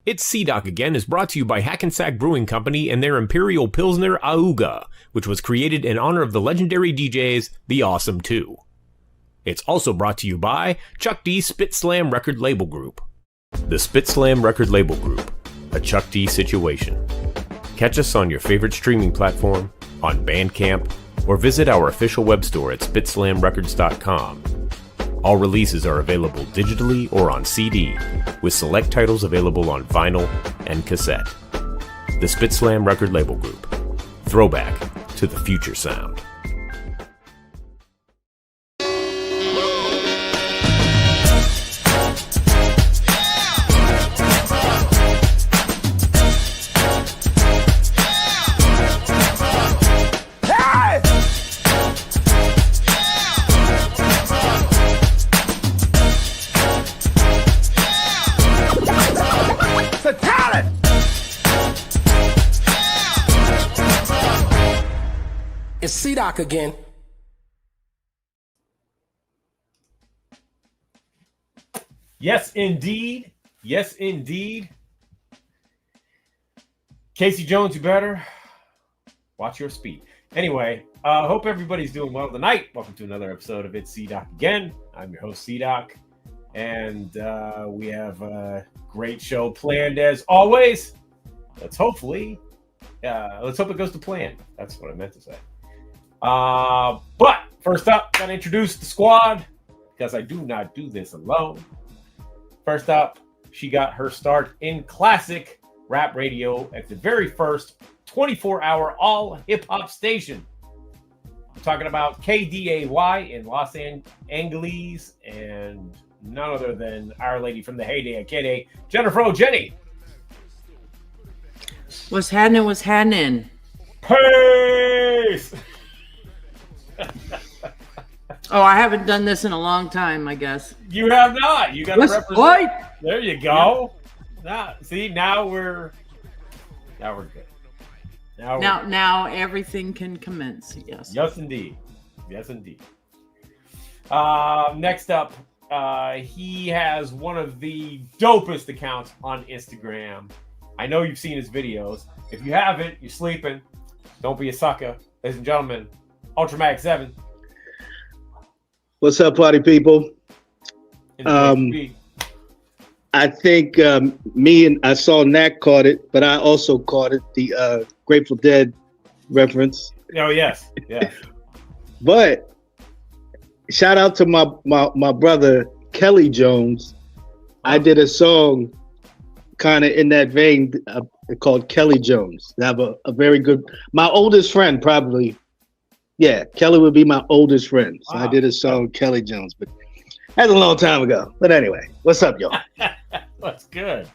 It's C-Doc Again is brought to you by Hackensack Brewing Company and their Imperial Pilsner Auga, which was created in honor of the legendary DJs, The Awesome 2. It's also brought to you by Chuck D Spit Slam Record Label Group. The Spit Slam Record Label Group, a Chuck D situation. Catch us on your favorite streaming platform, on Bandcamp, or visit our official web store at spitslamrecords.com. All releases are available digitally or on CD, with select titles available on vinyl and cassette. The Spit Slam Record Label Group. Throwback to the future sound. It's C-Doc again. Yes, indeed. Yes, indeed. Casey Jones, you better watch your speed. Anyway, hope everybody's doing well tonight. Welcome to another episode of It's C-Doc Again. I'm your host, C-Doc, and we have a great show planned as always. Let's hope it goes to plan. That's what I meant to say. But first up, gotta introduce the squad because I do not do this alone. First up, she got her start in classic rap radio at the very first 24-hour all hip-hop station. I'm talking about KDAY in Los Angeles, and none other than Our Lady from the heyday of KDA, Jennifer O'Jenny. What's happening? What's happening? Peace! Oh, I haven't done this in a long time, I guess. You have not. You got to represent. What? There you go. Yeah. Now we're good. Now everything can commence. Yes. Yes, indeed. Yes, indeed. Next up, he has one of the dopest accounts on Instagram. I know you've seen his videos. If you haven't, you're sleeping. Don't be a sucker, ladies and gentlemen. Ultramax 7. What's up, party people? I think I saw Nat caught it, but I also caught it, the Grateful Dead reference. Oh, yes. Yes. But shout out to my brother, Kelly Jones. I did a song kind of in that vein called Kelly Jones. I have a very good, my oldest friend probably. Yeah, Kelly would be my oldest friend. So wow. I did a song, Kelly Jones, but that's a long time ago. But anyway, what's up, y'all? What's good?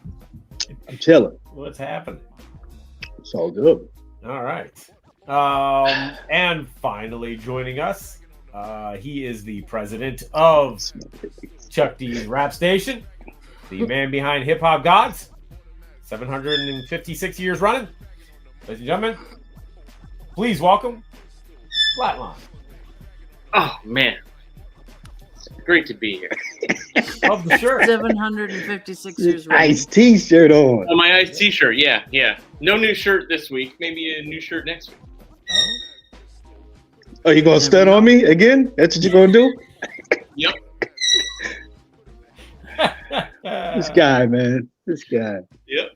I'm chilling. What's happening? It's all good. All right. And finally joining us, he is the president of Chuck D's Rap Station, the man behind Hip Hop Gods, 756 years running. Ladies and gentlemen, please welcome Flatline. Oh, man. It's great to be here. Love the shirt. 756 years running. Nice t-shirt on. Oh, my Ice t-shirt. Yeah. No new shirt this week. Maybe a new shirt next week. Oh, you going to stun on me again? That's what you're going to do? Yep. This guy, man. This guy. Yep.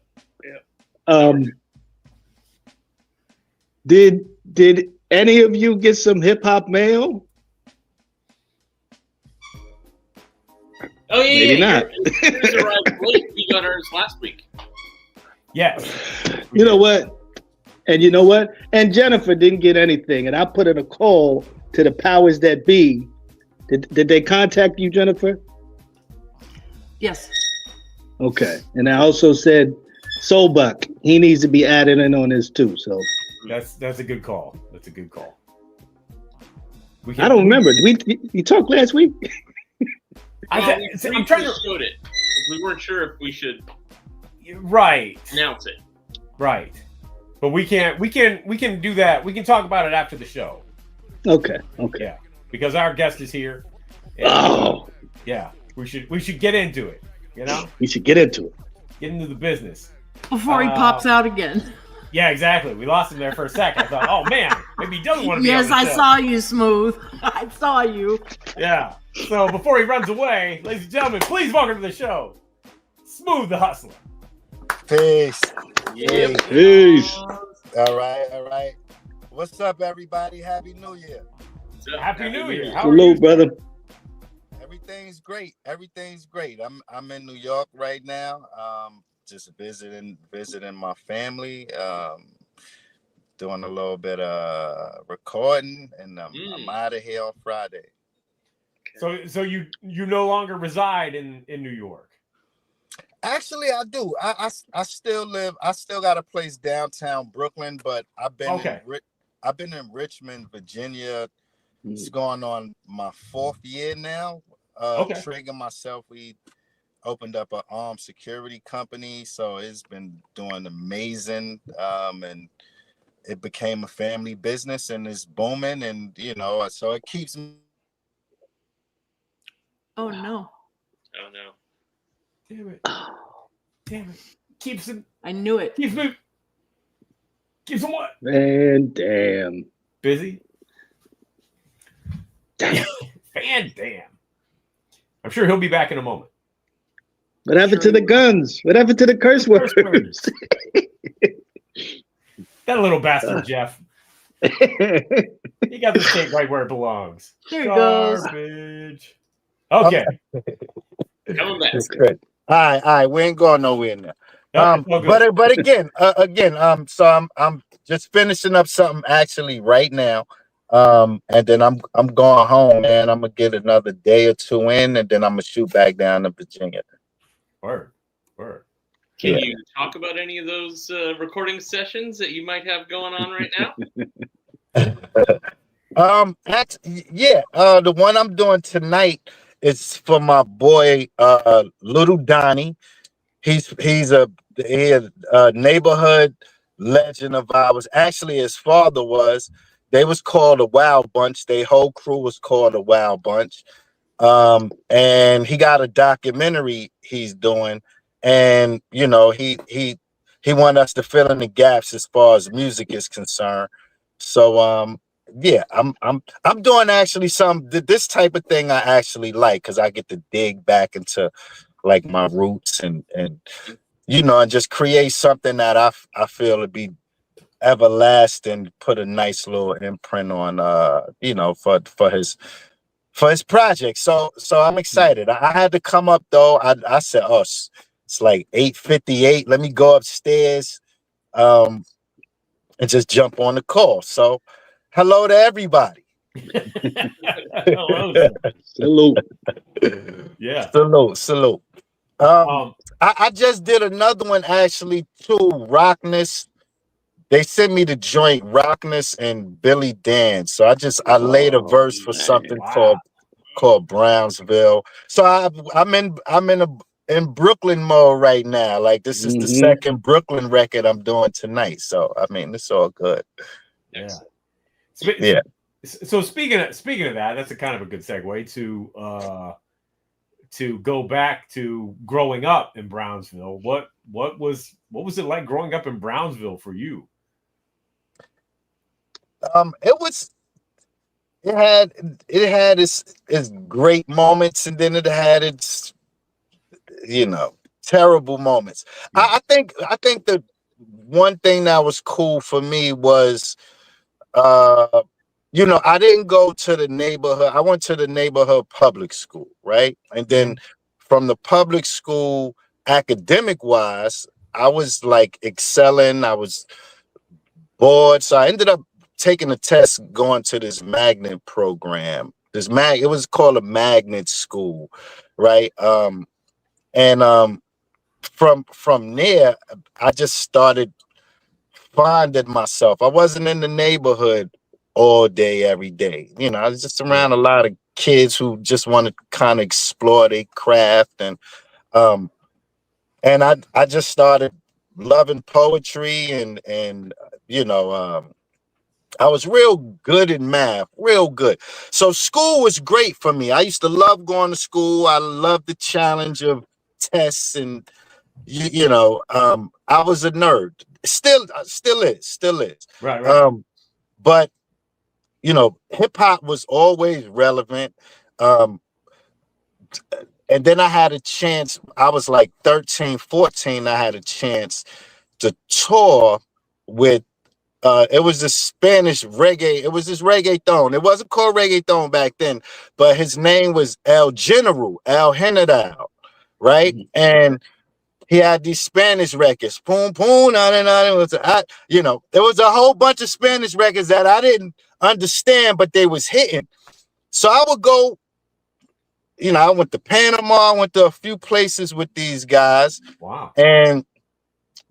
Did any of you get some hip hop mail? Oh, yeah. Maybe not. Yours arrived late. We got ours last week. Yes. You know what? And Jennifer didn't get anything. And I put in a call to the powers that be. Did they contact you, Jennifer? Yes. Okay. And I also said Soulbuck, he needs to be added in on this too. So that's a good call. That's a good call. I don't remember. Did we talked last week? I'm trying to showed it. We weren't sure if we should announce it. Right. But we can do that. We can talk about it after the show. Okay. Yeah. Because our guest is here. Oh. Yeah. We should get into it, you know? We should get into it. Get into the business. Before he pops out again. Yeah, exactly. We lost him there for a second. I thought, oh man, maybe he doesn't want to be on Yes, the I show. saw you, Smooth. I saw you. Yeah. So before he runs away, ladies and gentlemen, please welcome to the show, Smoothe Da Hustler. Peace. Yeah. Peace. All right. What's up, everybody? Happy New Year. Happy New Year. How are you? Salute, brother. Everything's great. I'm in New York right now. Just visiting my family. Doing a little bit of recording, and I'm out of here on Friday. So you no longer reside in New York? Actually, I do. I still live. I still got a place downtown Brooklyn, but I've been in Richmond, Virginia. It's going on my 4th year now. Trigger myself. We opened up an armed security company, so it's been doing amazing. And it became a family business, and it's booming. And so it keeps me. Oh no. Oh no. Damn it. Keeps him. I knew it. Keeps him what? Man, damn. Busy? Damn. Damn. I'm sure he'll be back in a moment. What happened to the guns? What happened to the curse words? That little bastard, Jeff. He got the steak right where it belongs. There he goes. Garbage. Okay. Coming back. That's good. All right. We ain't going nowhere now. But again, so I'm just finishing up something actually right now. And then I'm going home, man. I'm gonna get another day or two in, and then I'm gonna shoot back down to Virginia. Word. Can you talk about any of those recording sessions that you might have going on right now? The one I'm doing tonight is for my boy Little Donnie. He's a neighborhood legend of ours. Actually, his father was. They was called a Wild Bunch. Their whole crew was called a Wild Bunch. And he got a documentary he's doing, and he want us to fill in the gaps as far as music is concerned. So I'm doing actually this type of thing I actually like, because I get to dig back into like my roots and just create something that I feel to be everlasting, put a nice little imprint on for his project. So I'm excited. I had to come up though. I said, oh, it's like 8:58. Let me go upstairs and just jump on the call. So hello to everybody. Hello. Salute. Yeah. Salute. I just did another one actually too, Rockness. They sent me the joint Rockness and Billy Dan. So I laid a verse for something called Brownsville. So I'm in Brooklyn mode right now. Like this is the second Brooklyn record I'm doing tonight. So I mean, it's all good. Yeah. Excellent. So speaking of that, that's a kind of a good segue to go back to growing up in Brownsville. What was it like growing up in Brownsville for you? It had its great moments, and then it had its terrible moments. Yeah. I think the one thing that was cool for me was I didn't go to the neighborhood. I went to the neighborhood public school, right? And then from the public school, academic wise, I was like excelling. I was bored, so I ended up taking a test, going to this magnet program. It was called a magnet school, right? From there, I just started finding myself. I wasn't in the neighborhood all day, every day. I was just around a lot of kids who just want to kind of explore their craft, and I just started loving poetry, and I was real good in math, real good. So school was great for me. I used to love going to school. I loved the challenge of tests and I was a nerd. Still is. Right. But hip hop was always relevant. Um, and then I had a chance. I was like 13, 14. I had a chance to tour with. It was this Spanish reggae. It was this reggaeton. It wasn't called reggaeton back then, but his name was El General, right? Mhm. And he had these Spanish records. Boom, boom, na. There was a whole bunch of Spanish records that I didn't understand, but they was hitting. So I would go, I went to Panama, I went to a few places with these guys, Wow. and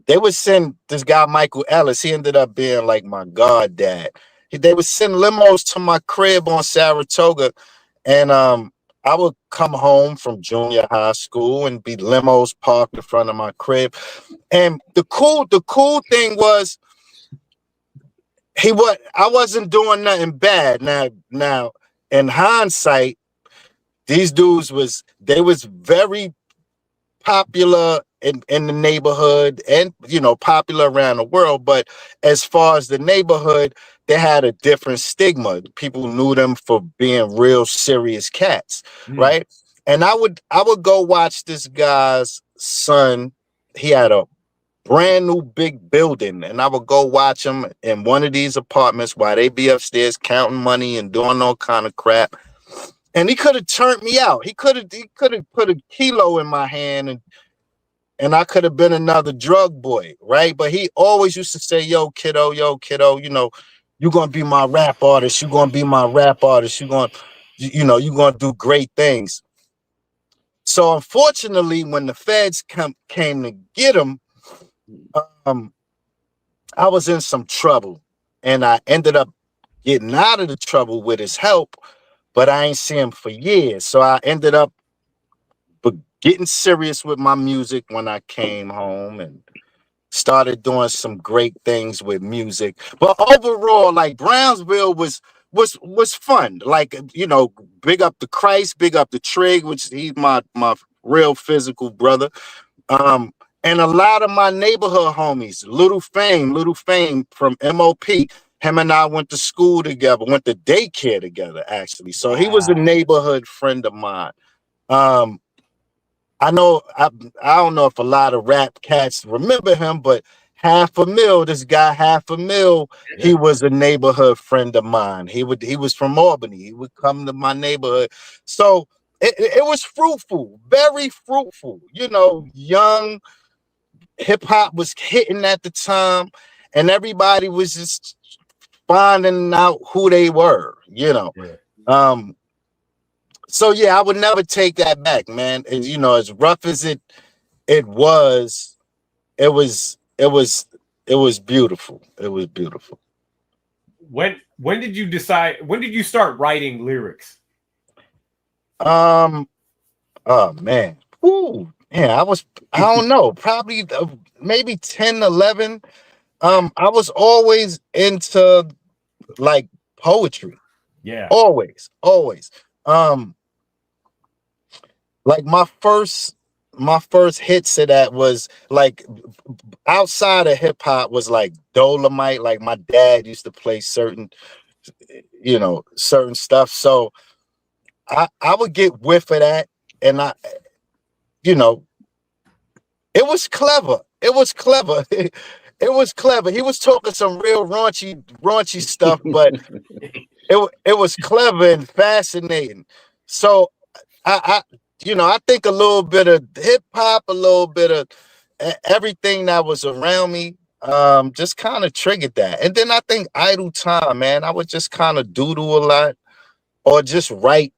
they would send this guy, Michael Ellis. He ended up being like my goddad. They would send limos to my crib on Saratoga, and I would come home from junior high school and be limos parked in front of my crib. And the cool thing was I wasn't doing nothing bad. Now in hindsight, these dudes was very popular in the neighborhood and popular around the world, but as far as the neighborhood, they had a different stigma. People knew them for being real serious cats, right? And I would go watch this guy's son. He had a brand new big building, and I would go watch him in one of these apartments while they be upstairs counting money and doing all kind of crap. And he could have turned me out. He could have put a kilo in my hand, and I could have been another drug boy, right? But he always used to say, yo, kiddo, you're gonna be my rap artist. You're gonna be my rap artist. You're gonna do great things. So unfortunately, when the feds came to get him, I was in some trouble, and I ended up getting out of the trouble with his help, but I ain't seen him for years. So I ended up getting serious with my music when I came home and started doing some great things with music. But overall, like Brownsville was fun. Like, big up the Christ, big up the Trig, which he's my real physical brother. And a lot of my neighborhood homies, Little Fame from MOP. Him and I went to school together, went to daycare together, actually. So he was a neighborhood friend of mine. I don't know if a lot of rap cats remember him, but this guy Half a Mil, he was a neighborhood friend of mine. He was from Albany. He would come to my neighborhood. So it was fruitful, very fruitful. Young hip hop was hitting at the time, and everybody was just finding out who they were, So yeah, I would never take that back, man. And as rough as it was beautiful. It was beautiful. When did you start writing lyrics? Oh man. Ooh, yeah, I don't know, probably maybe 10, 11. I was always into like poetry. Yeah. Always. Like my first hits of that was like outside of hip hop was like Dolomite. Like my dad used to play certain stuff. So I would get whiff of that, and it was clever. It was clever. It was clever. He was talking some real raunchy stuff, but it was clever and fascinating. So I think a little bit of hip hop, a little bit of everything that was around me, just kind of triggered that. And then I think idle time, man, I would just kind of doodle a lot, or just write,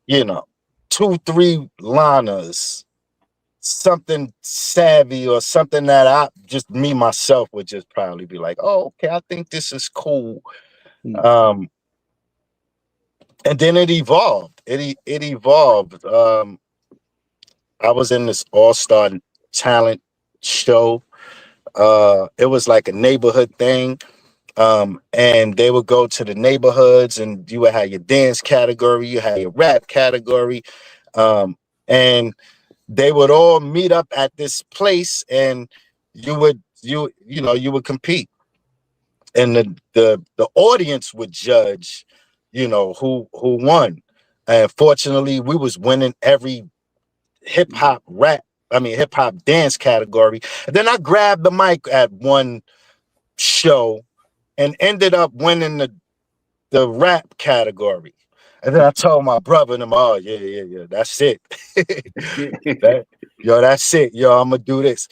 2-3 liners, something savvy, or something that me myself would just probably be like, oh, okay, I think this is cool. And then it evolved. It evolved. I was in this all-star talent show. It was like a neighborhood thing. And they would go to the neighborhoods, and you would have your dance category, you had your rap category. And they would all meet up at this place, and you would compete, and the audience would judge, who won. And fortunately, we was winning every hip hop dance category. And then I grabbed the mic at one show and ended up winning the rap category. And then I told my brother and them, oh yeah, that's it. That's it. Yo, I'm gonna do this.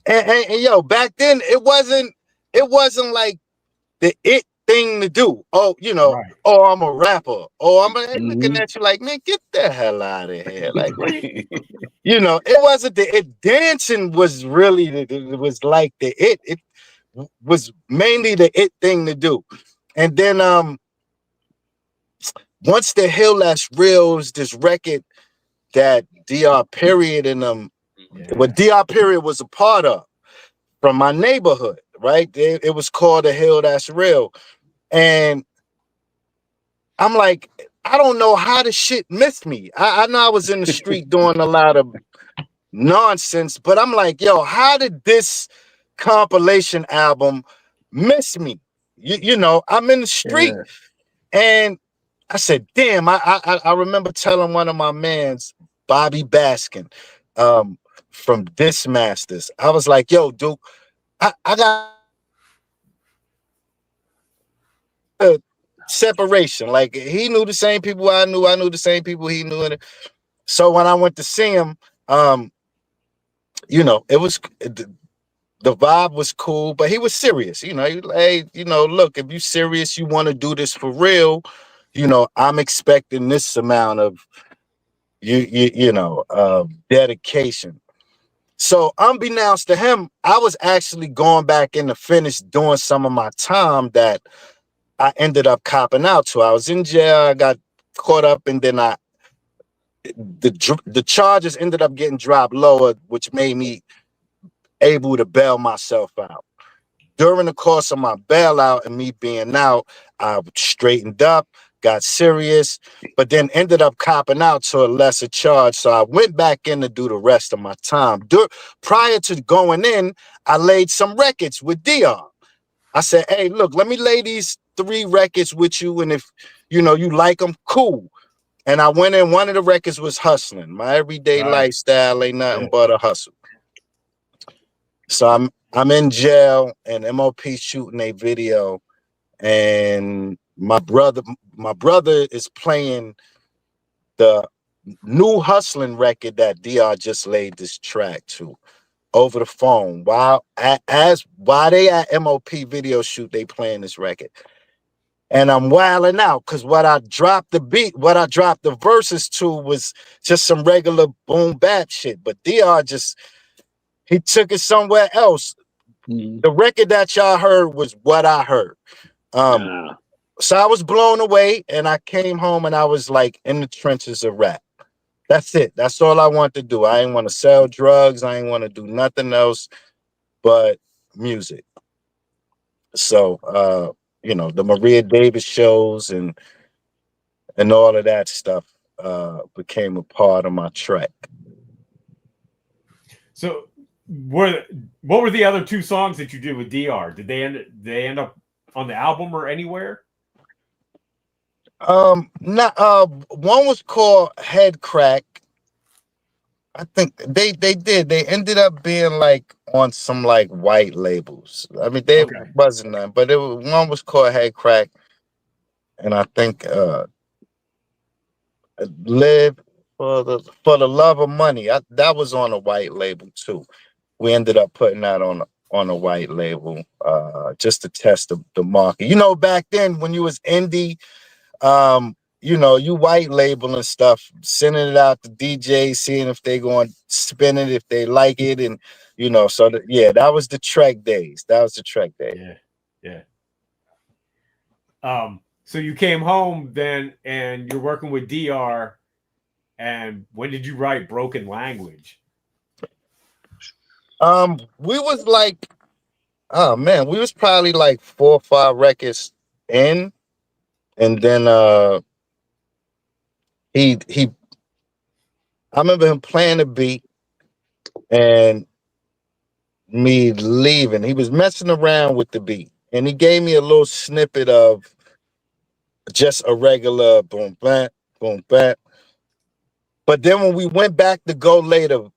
And yo, back then it wasn't like the it thing to do. Oh, Right. oh, I'm a rapper. Oh, looking at you like, man, get the hell out of here. Like, it wasn't dancing was really it was like it was mainly the it thing to do. And then once the Hill That's Real was this record that DR Period and what DR Period was a part of from my neighborhood, right? It was called The Hill That's Real. And I'm like, I don't know how the shit missed me. I know I was in the street doing a lot of nonsense, but I'm like, yo, how did this compilation album miss me? I'm in the street. And I said, damn, I remember telling one of my mans, Bobby Baskin, from Diss Masters. I was like, yo, Duke, I got a separation. Like, he knew the same people I knew the same people he knew. So when I went to see him, it was the vibe was cool, but he was serious. He like, hey, look, if you serious, you want to do this for real, I'm expecting this amount of dedication. So unbeknownst to him, I was actually going back in to finish doing some of my time that I ended up copping out to. I was in jail, I got caught up, and then the charges ended up getting dropped lower, which made me able to bail myself out. During the course of my bailout and me being out, I straightened up, got serious, but then ended up copping out to a lesser charge. So I went back in to do the rest of my time. Prior to going in, I laid some records with Dion. I said, hey, look, let me lay these 3 records with you, and if you like them, cool. And I went in, one of the records was Hustling. My everyday lifestyle ain't nothing but a hustle. So I'm in jail, and MOP shooting a video, and my brother is playing the new Hustling record that DR just laid this track to over the phone while they at MOP video shoot, they playing this record. And I'm wilding out because what I dropped the verses to was just some regular boom bap shit. But DR he took it somewhere else. The record that y'all heard was what I heard. So I was blown away, and I came home and I was like in the trenches of rap. That's it. That's all I want to do. I ain't want to sell drugs. I ain't want to do nothing else but music. So, the Maria Davis shows and all of that stuff became a part of my track. So, what were the other 2 songs that you did with DR? Did they end up on the album or anywhere? One was called Head Crack. I think they did. They ended up being like on some like white labels. I mean, they wasn't none, but one was called Head Crack, and I think Live for the Love of Money. That was on a white label too. We ended up putting that on a white label just to test the market. Back then when you was indie, you white label and stuff, sending it out to DJs, seeing if they going to spin it, if they like it. And, so that was the track days. Yeah. So you came home then and you're working with DR. And when did you write Broken Language? We was like, oh man, we was probably like 4 or 5 records in. And then I remember him playing the beat, and me leaving. He was messing around with the beat, and he gave me a little snippet of just a regular boom bap, boom bap. But then when we went back to go later,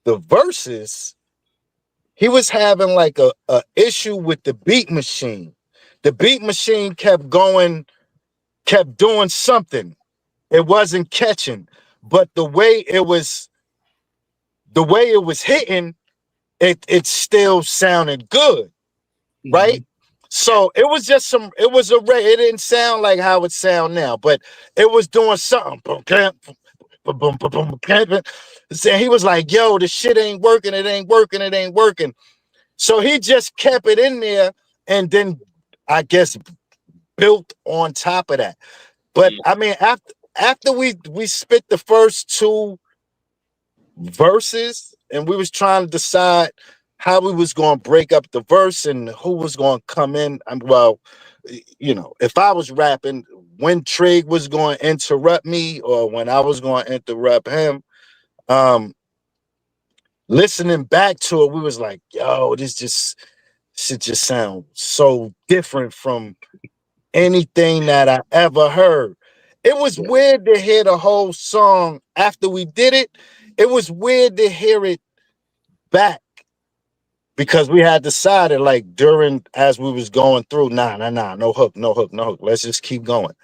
the verses, he was having like a issue with the beat machine. The beat machine kept going, kept doing something. It wasn't catching, but the way it was hitting, it still sounded good, right? So it was just it didn't sound like how it sound now, but it was doing something. So he was like, yo, the shit ain't working, it ain't working, it ain't working. So he just kept it in there and then I guess built on top of that. But I mean, after we spit the first two verses and we was trying to decide how we was going to break up the verse and who was going to come in. Well, you know, if I was rapping, when Trig was going to interrupt me or when I was going to interrupt him, listening back to it, we was like, yo, shit just sounds so different from anything that I ever heard. It was weird to hear the whole song after we did it. It was weird to hear it back because we had decided like as we was going through, nah, no hook. Let's just keep going.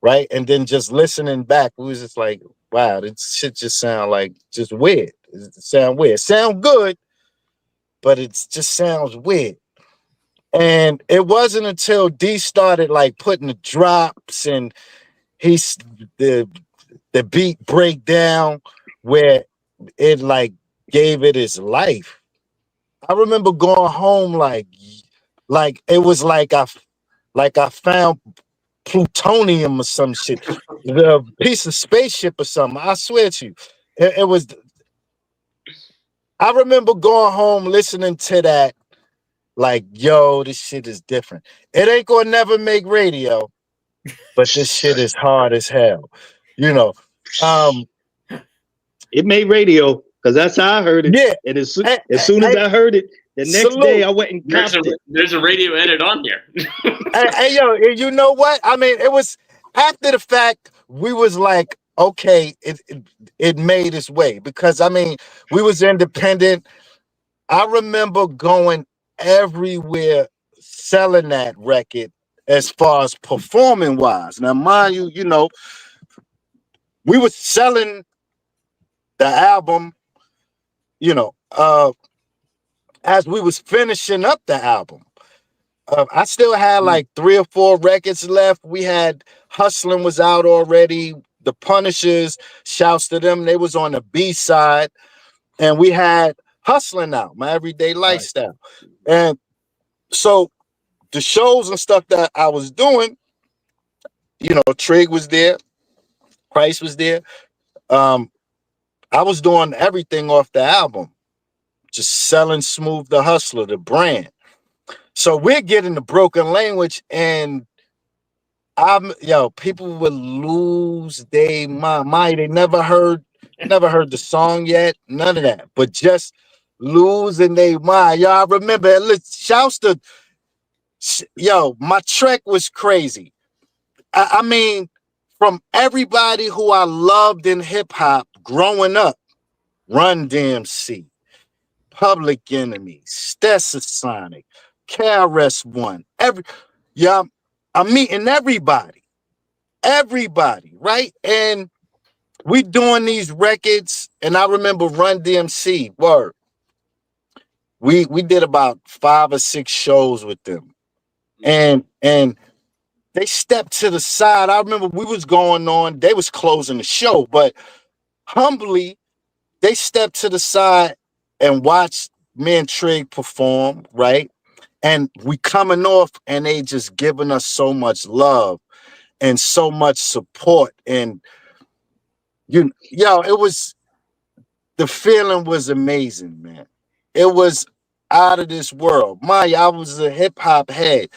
Right. And then just listening back, we was just like, wow, this shit just sound like just weird. It sound weird. It sound good, but it just sounds weird. And it wasn't until D started like putting the drops and the beat breakdown where it like gave it its life. I remember going home like it was like I found plutonium or some shit, the piece of spaceship or something. I swear to you, it was. I remember going home listening to that, like, yo, this shit is different. It ain't gonna never make radio, but this shit is hard as hell. You know, it made radio because that's how I heard it. Yeah. And as soon as I heard it, the next day I went and copped it. There's a radio edit on here. Hey, yo, you know what? I mean, it was after the fact, we was like, okay, it made its way because I mean, we was independent. I remember going everywhere selling that record as far as performing wise. Now, mind you, you know, we were selling the album, you know, as we was finishing up the album. I still had like 3 or 4 records left. We had Hustling was out already. The Punishers, shouts to them, they was on the B side. And we had Hustling out, My Everyday Lifestyle. Right. And so the shows and stuff that I was doing, you know, Trig was there, Price was there. I was doing everything off the album, just selling Smoothe Da Hustler, the brand. So we're getting the broken language, and people would lose their mind. They never heard the song yet, none of that, but just losing their mind. Y'all remember? Shouts to my track was crazy. I mean, from everybody who I loved in hip hop growing up, Run DMC, Public Enemy, Stetsasonic, KRS-One, I'm meeting everybody, right? And we doing these records, and I remember Run DMC, word. We did about 5 or 6 shows with them. And they stepped to the side. I remember we was going on, they was closing the show, but humbly, they stepped to the side and watched me and Trig perform, right? And we coming off and they just giving us so much love and so much support. And it was, the feeling was amazing, man. It was out of this world. I was a hip hop head.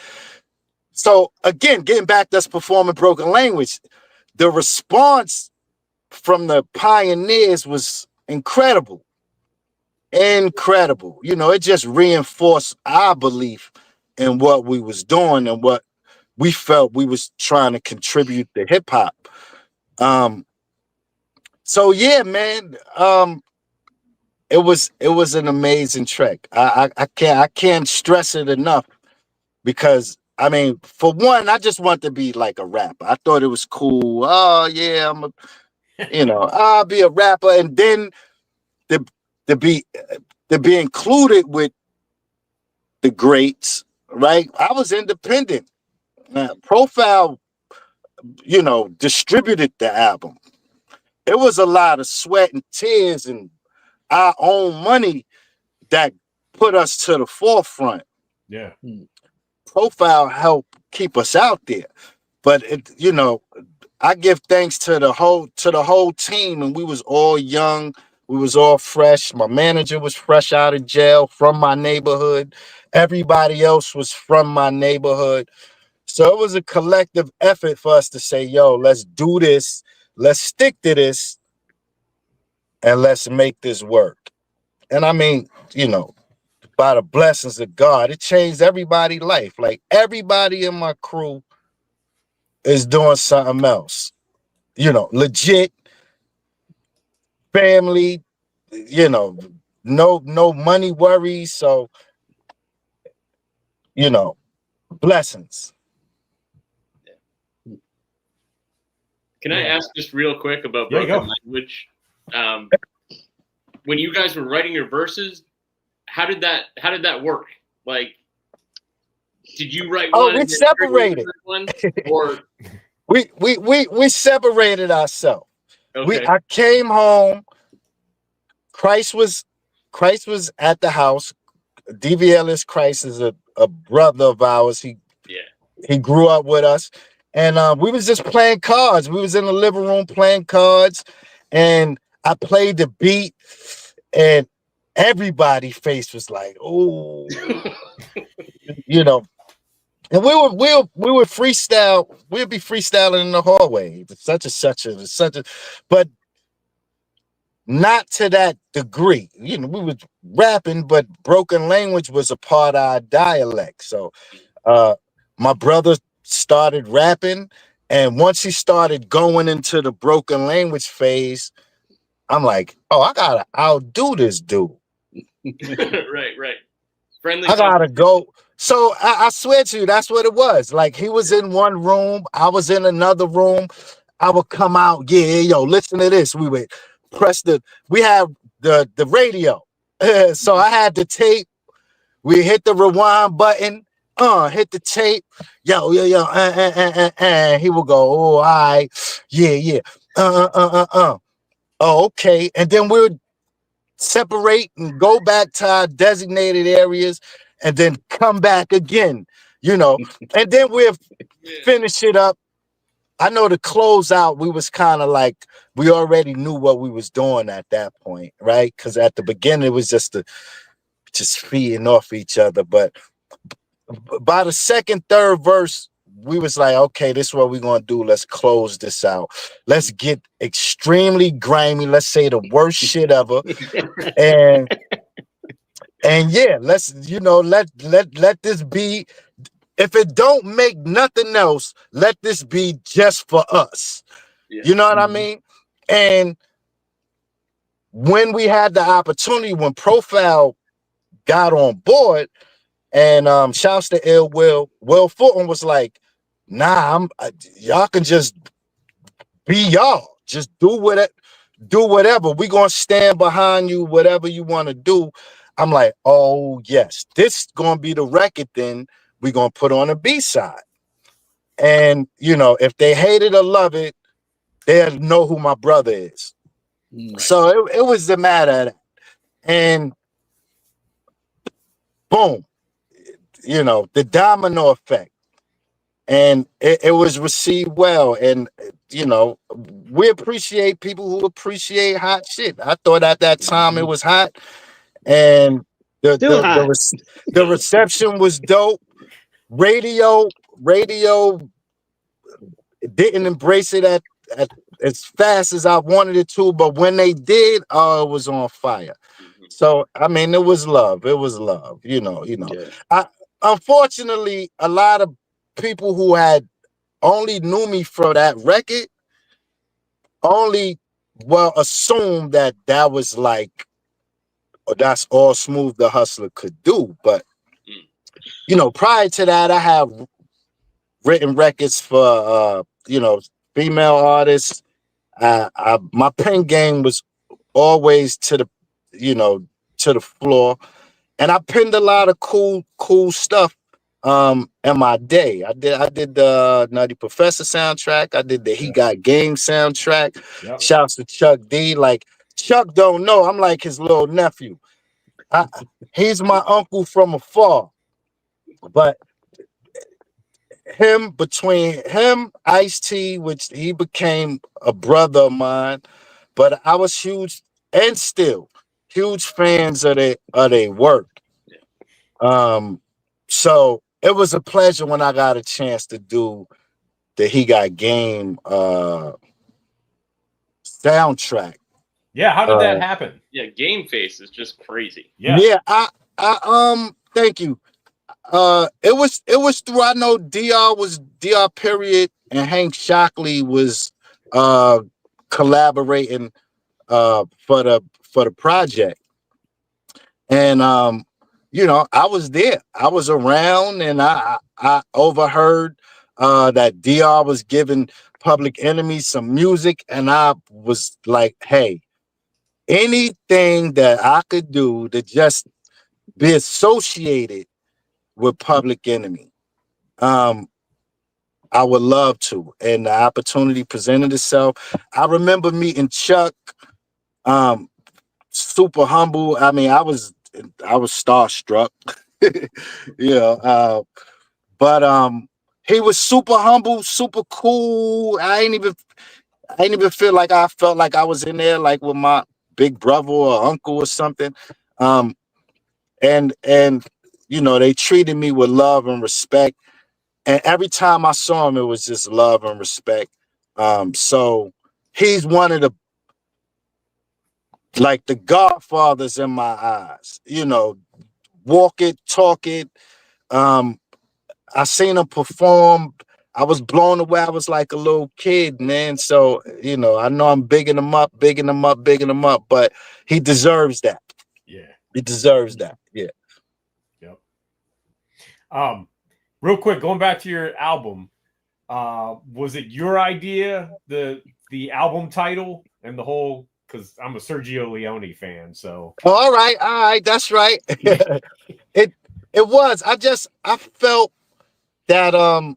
So again, getting back to us performing broken language, the response from the pioneers was incredible. incredible. You know, it just reinforced our belief in what we was doing and what we felt we was trying to contribute to hip hop. So yeah, man. It was an amazing track. I can't stress it enough because I mean, for one, I just want to be like a rapper. I thought it was cool. Oh yeah, I'll be a rapper, and then to to be to be included with the greats, right? I was independent. Profile, distributed the album. It was a lot of sweat and tears and our own money that put us to the forefront. Yeah. Profile helped keep us out there. But I give thanks to the whole team, and we was all young, we was all fresh. My manager was fresh out of jail from my neighborhood. Everybody else was from my neighborhood. So it was a collective effort for us to say, yo, let's do this, let's stick to this, and let's make this work. And I mean, by the blessings of God, it changed everybody's life. Like everybody in my crew is doing something else. Legit family, no money worries. So, blessings. Can I ask just real quick about broken language? When you guys were writing your verses, how did that work? Like, did you write one? We separated. One, or we separated ourselves. okay. I came home. Christ was at the house. DVLS Christ is a brother of ours. He grew up with us. And we was just playing cards. We was in the living room playing cards. And I played the beat. And everybody's face was like, oh, And we would freestyle. We'd be freestyling in the hallway. Such a, but not to that degree. We was rapping, but broken language was a part of our dialect. So my brother started rapping, and once he started going into the broken language phase, I'm like, oh, I gotta outdo this dude. right. Friendly. I gotta go. So I swear to you, that's what it was. Like he was in one room, I was in another room. I would come out, listen to this. We would press we have the radio. So I had the tape. We hit the rewind button, hit the tape. Yo, and he would go, oh, all right, yeah. Oh, okay. And then we would separate and go back to our designated areas and then come back again, and then we'll finish it up. I know the closeout, we was kind of like, we already knew what we was doing at that point, right? Because at the beginning, it was just feeding off each other. But by the second, third verse, we was like, okay, this is what we're going to do. Let's close this out. Let's get extremely grimy. Let's say the worst shit ever. And yeah, let's, let this be. If it don't make nothing else, let this be just for us. Yeah. You know what I mean? And when we had the opportunity, when Profile got on board, and shouts to Ill Will Fulton was like, nah, y'all can just be y'all. Just do whatever. We gonna stand behind you, whatever you want to do. I'm like, oh yes, this gonna be the record then. We're going to put on a B-side. And, if they hate it or love it, they'll know who my brother is. Right. So it was the matter of that. And boom, the domino effect. And it was received well. And, we appreciate people who appreciate hot shit. I thought at that time it was hot. And the reception was dope. Radio didn't embrace it at as fast as I wanted it to, but when they did, it was on fire. So I mean, it was love. It was love. Yeah. I unfortunately a lot of people who had only knew me for that record only assumed that was like that's all Smooth the Hustler could do. But prior to that, I have written records for female artists. My pen game was always to the to the floor, and I penned a lot of cool stuff in my day. I did the Nutty Professor soundtrack. I did the He Got Game soundtrack. Yep. Shouts to Chuck D. Like Chuck don't know I'm like his little nephew. He's my uncle from afar, but between him, Ice-T, which he became a brother of mine, but I was huge and still huge fans of their work. So it was a pleasure when I got a chance to do the He Got Game soundtrack. Yeah, how did that happen? Yeah, Game Face is just crazy. Yeah, I thank you. It was through, I know DR period and Hank Shockley was collaborating for the project. And I was there. I was around, and I overheard that DR was giving Public Enemy some music, and I was like, hey, anything that I could do to just be associated with Public Enemy, I would love to. And the opportunity presented itself. I remember meeting Chuck, super humble. I mean, I was starstruck, but he was super humble, super cool. I ain't even feel like I felt like I was in there like with my big brother or uncle or something. And they treated me with love and respect. And every time I saw him, it was just love and respect. So he's one of the godfathers in my eyes. Walk it, talk it. I seen him perform. I was blown away. I was like a little kid, man. So, I know I'm bigging him up, but he deserves that. Yeah. He deserves that. Yeah. Yep. Real quick, going back to your album, was it your idea, the album title and the whole, because I'm a Sergio Leone fan, so. All right, that's right. It was. I felt that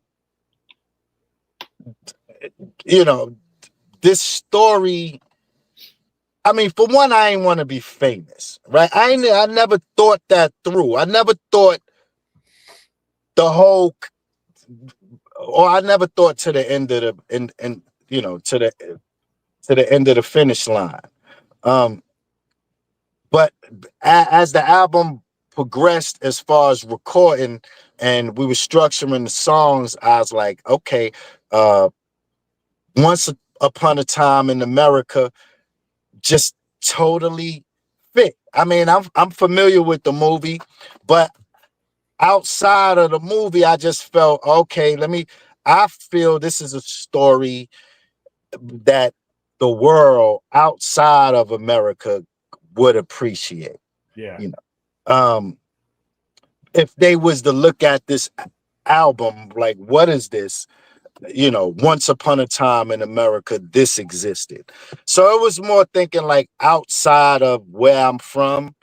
this story. I mean, for one, I ain't want to be famous, right? I never thought that through. I never thought I never thought to the end of to the end of the finish line. But as the album progressed, as far as recording, and we were structuring the songs, I was like, okay, Once Upon a Time in America just totally fit. I mean, I'm familiar with the movie, but outside of the movie, I just felt, okay, I feel this is a story that the world outside of America would appreciate. Yeah. If they was to look at this album, like, what is this? Once upon a time in America, this existed. So it was more thinking like outside of where I'm from,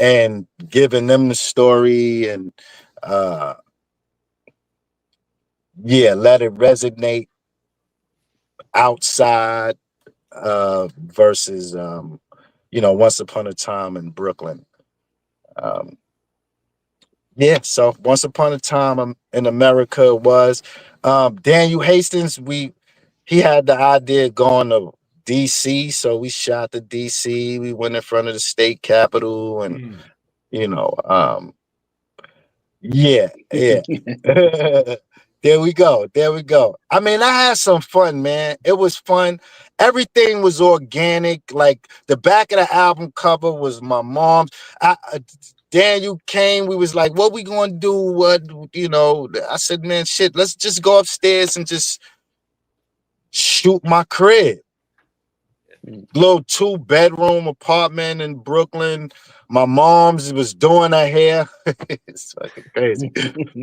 and giving them the story and let it resonate outside versus Once Upon a Time in Brooklyn. So Once Upon a Time in America was Daniel Hastings. He had the idea going to DC, so we shot the DC. We went in front of the state capitol, and yeah. There we go. There we go. I mean, I had some fun, man. It was fun. Everything was organic. Like the back of the album cover was my mom's. Daniel came. We was like, what we gonna do? What, you know, I said, man, shit, let's just go upstairs and just shoot my crib. Little 2-bedroom apartment in Brooklyn. My mom's was doing her hair. It's fucking crazy.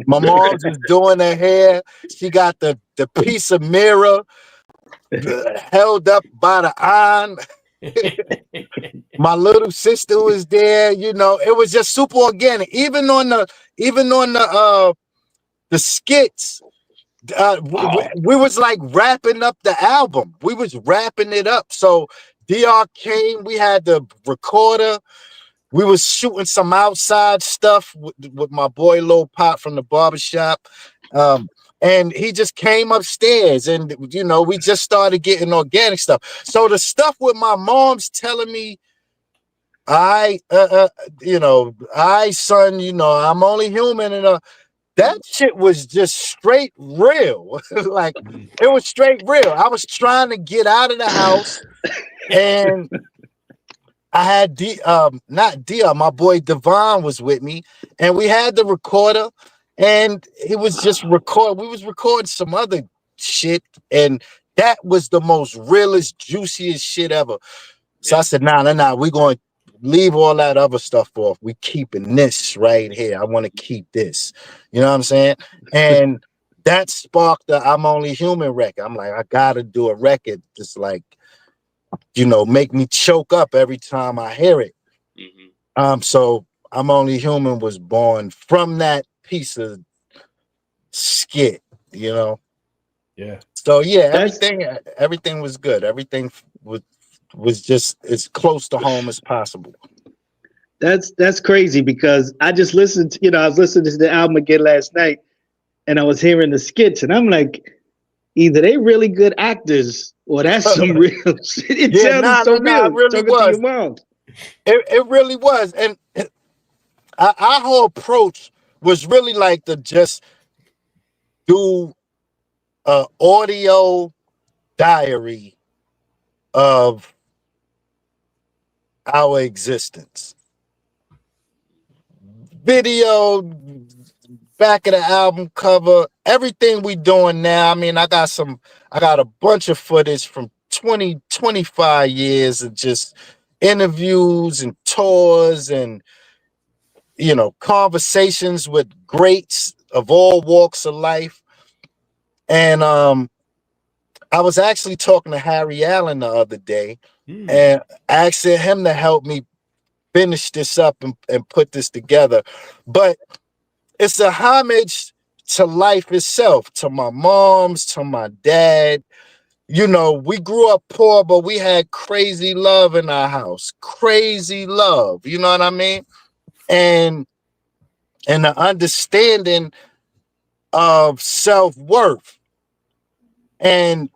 My mom's was doing her hair. She got the piece of mirror held up by the iron. My little sister was there. You know, it was just super organic. Even on the skits. We was like wrapping up the album. We was wrapping it up. So DR came, we had the recorder. We was shooting some outside stuff with my boy Lil Pop from the barbershop. And he just came upstairs and, you know, we just started getting organic stuff. So the stuff with my mom's telling me, son, you know, I'm only human, and that shit was just straight real. Like, it was straight real. I was trying to get out of the house, and I had my boy Devon was with me, and we had the recorder, and it was just we was recording some other shit, and that was the most realest, juiciest shit ever. So I said, nah, we're going to leave all that other stuff off. We keeping this right here. I want to keep this. You know what I'm saying? And that sparked the I'm Only Human record. I'm like, I gotta do a record just like, you know, make me choke up every time I hear it. So I'm Only Human was born from that piece of skit, you know. Yeah. So yeah, everything was good. Everything was just as close to home as possible. That's crazy, because I just listened to, I was listening to the album again last night, and I was hearing the skits, and I'm like, either they really good actors or that's some real shit. It sounded so real. It really Talking to your mom. It really was. And our whole approach was really like to just do an audio diary of our existence. Video, back of the album cover, everything we doing now. I mean, I got a bunch of footage from 25 years of just interviews and tours and, you know, conversations with greats of all walks of life. And I was actually talking to Harry Allen the other day and asking him to help me finish this up and put this together. But it's a homage to life itself, to my mom's, to my dad. You know, we grew up poor, but we had crazy love in our house. Crazy love. You know what I mean? And the understanding of self-worth and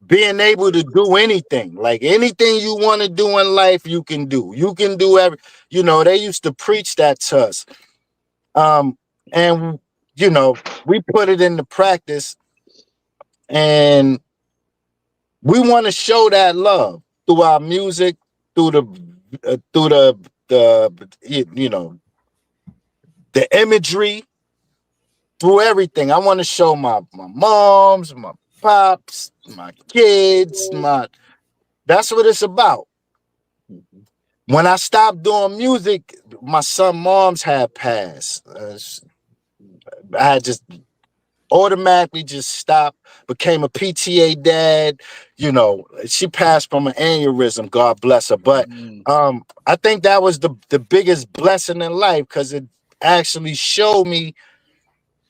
being able to do anything. Like anything you want to do in life, you can do. You can do they used to preach that to us. And you know, we put it into practice, and we want to show that love through our music, through the imagery, through everything. I want to show my moms, my pops, my kids, that's what it's about. When I stopped doing music, my son mom's had passed. I had just automatically just stopped, became a PTA dad. You know, she passed from an aneurysm, God bless her. But I think that was the biggest blessing in life, because it actually showed me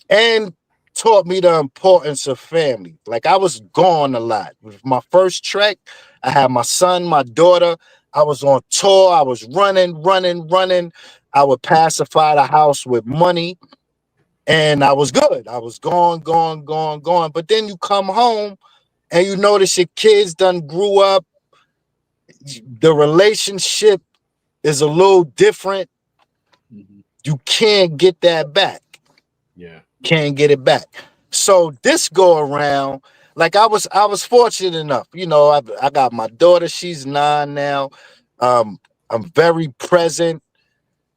and taught me the importance of family. Like, I was gone a lot. With my first track, I had my son, my daughter. I was on tour. I was running. I would pacify the house with money, and I was good. I was gone. But then you come home and you notice your kids done grew up. The relationship is a little different. You can't get that back. Yeah. can't get it back. So this go around, like I was fortunate enough, you know, I got my daughter, she's 9 now. I'm very present,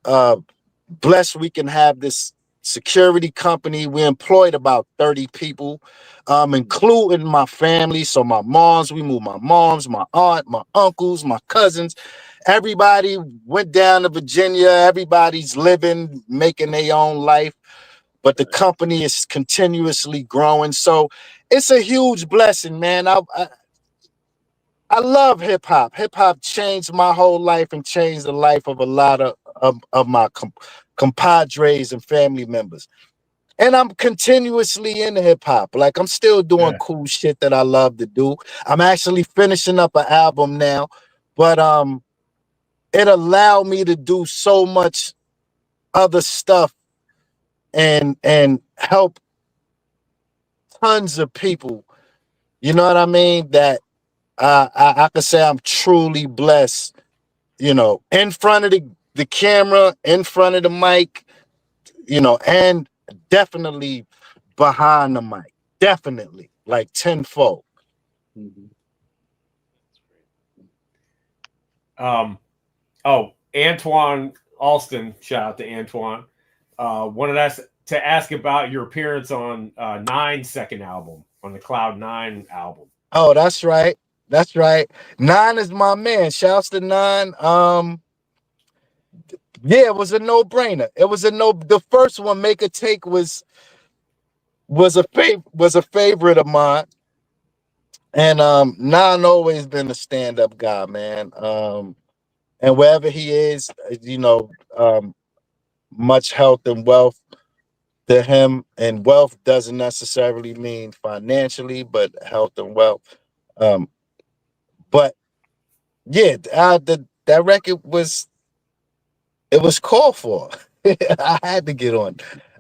blessed we can have this security company. We employed about 30 people, including my family. So my moms, we moved my moms, my aunt, my uncles, my cousins. Everybody went down to Virginia. Everybody's living, making their own life. But the company is continuously growing. So it's a huge blessing, man. I love hip hop. Hip hop changed my whole life and changed the life of a lot of my compadres and family members. And I'm continuously in hip hop. Like I'm still doing cool shit that I love to do. I'm actually finishing up an album now, but it allowed me to do so much other stuff and help tons of people. You know what I mean? That I could say I'm truly blessed, you know, in front of the camera, in front of the mic, you know, and definitely behind the mic. Definitely, like tenfold. Antoine Alston, shout out to Antoine. Wanted us to ask about your appearance on 9's second album, on the Cloud 9 album. Oh, that's right. That's right. 9 is my man. Shouts to 9. Yeah, it was a no-brainer. It was the first one, Make a Take, was a favorite of mine. And 9 always been a stand-up guy, man. And wherever he is, you know, much health and wealth to him. And wealth doesn't necessarily mean financially, but health and wealth. But yeah, that record was called for. I had to get on.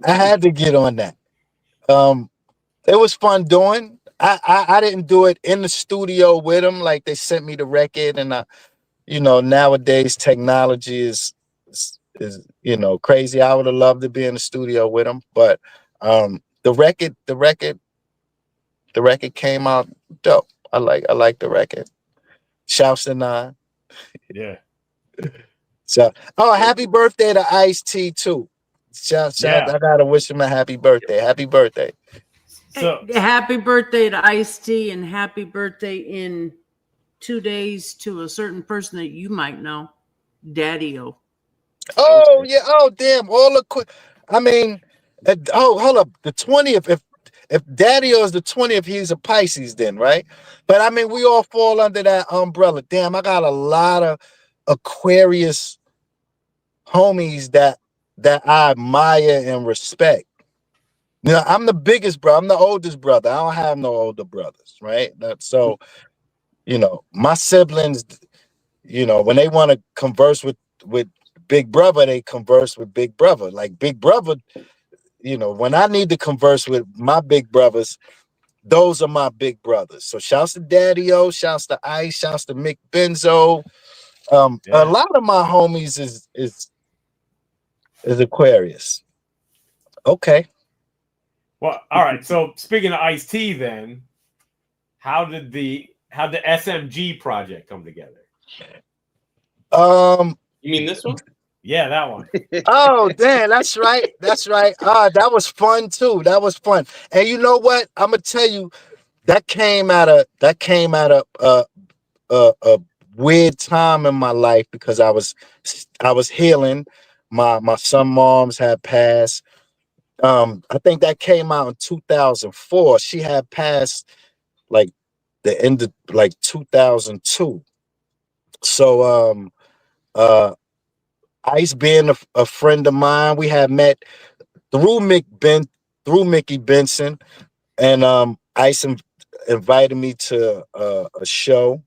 I had to get on that. It was fun doing. I didn't do it in the studio with him. Like they sent me the record, and you know, nowadays technology is you know, crazy. I would have loved to be in the studio with him, but the record came out dope. I like the record. Shouts to 9. Yeah. So, happy birthday to Ice-T too. Shout, I gotta wish him a happy birthday. Happy birthday. So happy birthday to Ice-T, and happy birthday in 2 days to a certain person that you might know, Daddy-O. Oh yeah. Oh damn. All the quick. I mean, hold up. The 20th. If Daddy-O is the 20th, he's a Pisces then, right? But I mean, we all fall under that umbrella. Damn, I got a lot of Aquarius homies that I admire and respect. You know, I'm the biggest brother. I'm the oldest brother. I don't have no older brothers, right? So, you know, my siblings, you know, when they want to converse with Big Brother, they converse with Big Brother. Like Big Brother, you know, when I need to converse with my big brothers, those are my big brothers. So shouts to Daddy-O, shouts to Ice, shouts to Mick Benzo. A lot of my homies is Aquarius. Okay. Well, all right. So speaking of Ice-T, then, how did the SMG project come together? You mean this one? Yeah, that one. Oh, damn, that's right. That's right. That was fun too. That was fun. And you know what? I'm gonna tell you, that came at a weird time in my life because I was healing. My son moms had passed. I think that came out in 2004. She had passed like the end of like 2002. So Ice being a friend of mine, we had met through Mickey Benson, and Ice invited me to a show.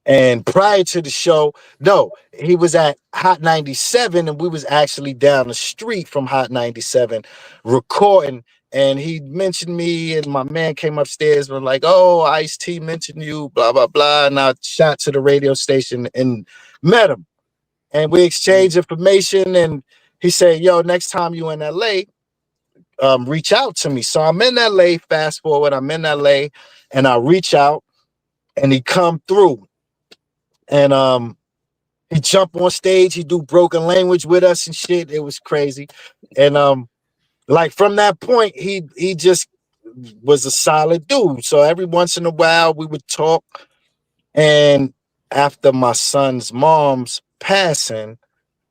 And prior to the show, no, he was at Hot 97, and we was actually down the street from Hot 97 recording. And he mentioned me, and my man came upstairs and was like, "Oh, Ice-T mentioned you, blah blah blah." And I shot to the radio station and met him. And we exchanged information, and he said, "Yo, next time you in LA, reach out to me. So I'm in LA, fast forward, I'm in LA, and I reach out and he come through. And he jump on stage, he do broken language with us and shit. It was crazy. And like from that point, he just was a solid dude. So every once in a while we would talk. And after my son's mom's passing,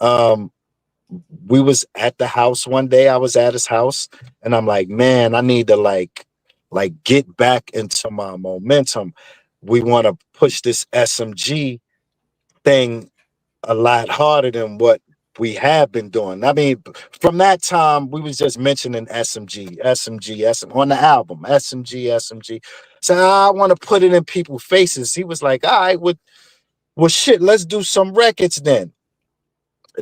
we was at the house one day. I was at his house and I'm like, man, I need to like get back into my momentum. We want to push this SMG thing a lot harder than what we have been doing. I mean, from that time, we was just mentioning SMG on the album, SMG. So I want to put it in people's faces. He was like, all right, well, shit, let's do some records then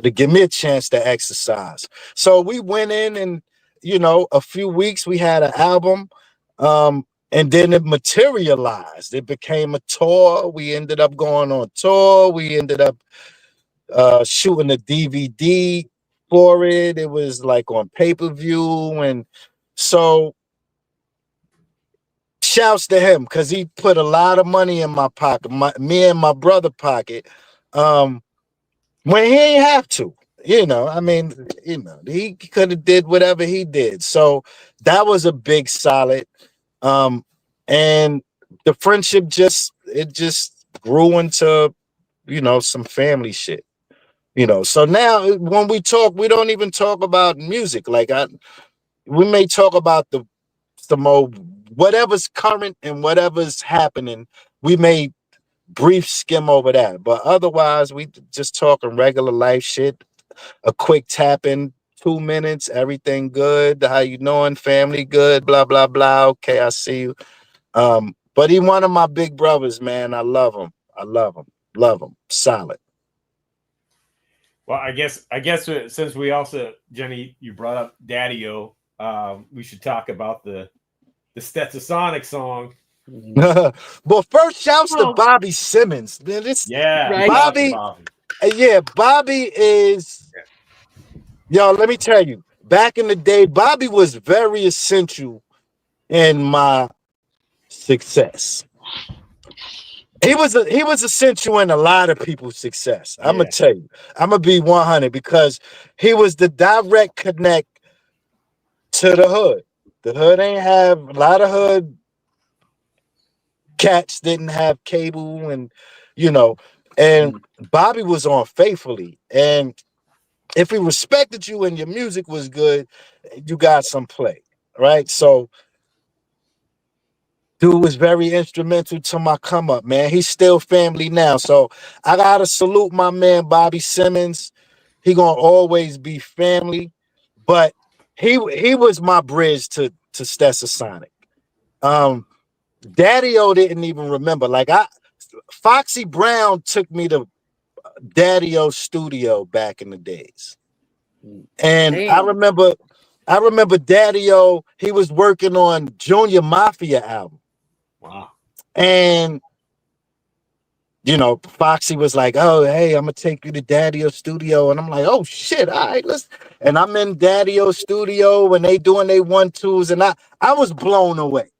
to give me a chance to exercise. So we went in and, you know, a few weeks we had an album. And then it materialized. It became a tour. We ended up going on tour. We ended up shooting a DVD for it. It was like on pay-per-view. And so shouts to him because he put a lot of money in my pocket, me and my brother pocket, when he ain't have to. You know, I mean, you know, he could have did whatever he did. So that was a big solid. And the friendship just grew into, you know, some family shit. You know, so now when we talk, we don't even talk about music. Like we may talk about the more whatever's current and whatever's happening. We may brief skim over that, but otherwise we just talking regular life shit. A quick tap in, 2 minutes, everything good. How you doing? Family good? Blah blah blah. Okay, I see you. But he one of my big brothers, man. I love him. Love him. Solid. Well, I guess since we also, Jenny, you brought up Daddy-O, we should talk about the Stetsasonic song. Well, first shouts to Bobby Simmons. Man, right. Bobby. Yeah, Bobby is. Yo, let me tell you. Back in the day, Bobby was very essential in my success. He was essential in a lot of people's success. I'm gonna tell you. I'm gonna be 100 because he was the direct connect to the hood. The hood ain't have a lot of hood cats didn't have cable, and you know, and Bobby was on faithfully. And if he respected you and your music was good, you got some play, right? So dude was very instrumental to my come up, man. He's still family now. So I gotta salute my man Bobby Simmons. He gonna always be family, but he was my bridge to Stetsasonic. Daddy-O didn't even remember. Like Foxy Brown took me to Daddy-O studio back in the days. And I remember Daddy-O, he was working on Junior Mafia album. Wow. And you know, Foxy was like, oh, hey, I'm gonna take you to Daddy-O studio. And I'm like, oh shit, all right, let's. And I'm in Daddy-O studio and they doing they 1-2s, and I was blown away,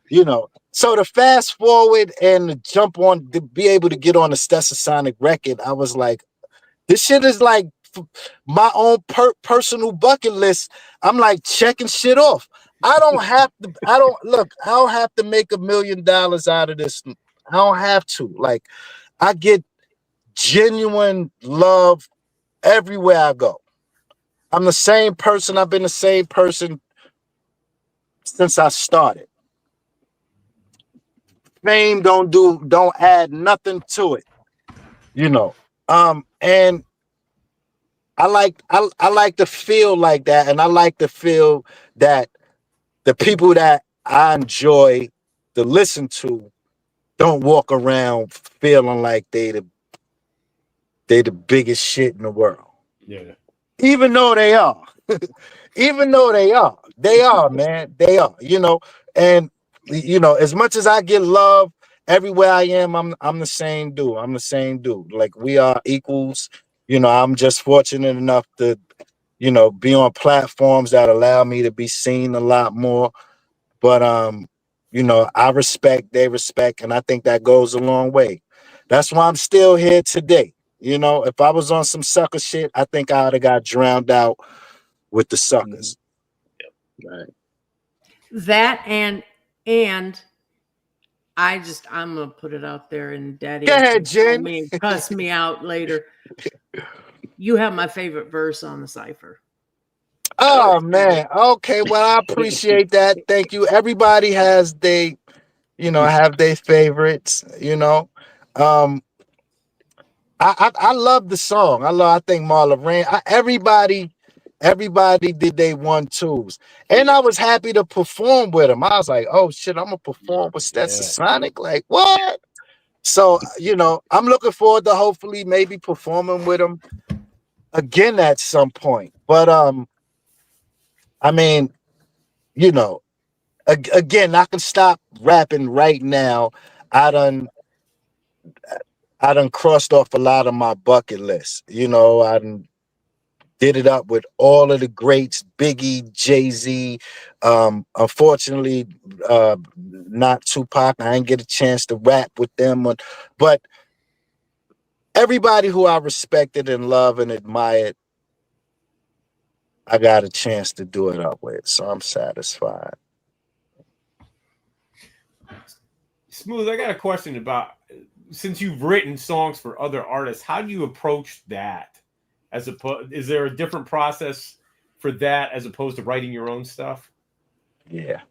you know. So to fast forward and to jump on, to be able to get on a Stetsasonic record, I was like, this shit is like my own personal bucket list. I'm like checking shit off. I don't have to make $1 million out of this. I don't have to. Like, I get genuine love everywhere I go. I'm the same person. I've been the same person since I started. Fame don't add nothing to it, you know. And I like to feel like that, and I like to feel that the people that I enjoy to listen to don't walk around feeling like they the biggest shit in the world. Yeah. Even though they are. Even though they are, man. They are, you know. And you know, as much as I get love everywhere I am, I'm the same dude. Like we are equals. You know, I'm just fortunate enough to you know, be on platforms that allow me to be seen a lot more. But you know, I respect, they respect, and I think that goes a long way. That's why I'm still here today. You know, if I was on some sucker shit, I think I would have got drowned out with the suckers. Right. That and I'm gonna put it out there, and Daddy Go has ahead, to call Jen. me and cuss me out later. You have my favorite verse on the cipher. Oh man. Okay, well, I appreciate that. Thank you. Everybody has they, you know, have their favorites, you know. Um I love the song. I think Marla Rand. Everybody did they 1-2s, and I was happy to perform with them. I was like, oh shit, I'm gonna perform with Stetson Sonic. Like what? So you know, I'm looking forward to hopefully maybe performing with them again at some point. But I mean, you know, again, I can stop rapping right now. I done crossed off a lot of my bucket list. You know, I done did it up with all of the greats, Biggie, Jay-Z. Unfortunately, not Tupac. I didn't get a chance to rap with them, but everybody who I respected and loved and admired, I got a chance to do it up with. So I'm satisfied. Smooth, I got a question about, since you've written songs for other artists, how do you approach that? Is there a different process for that as opposed to writing your own stuff? Yeah,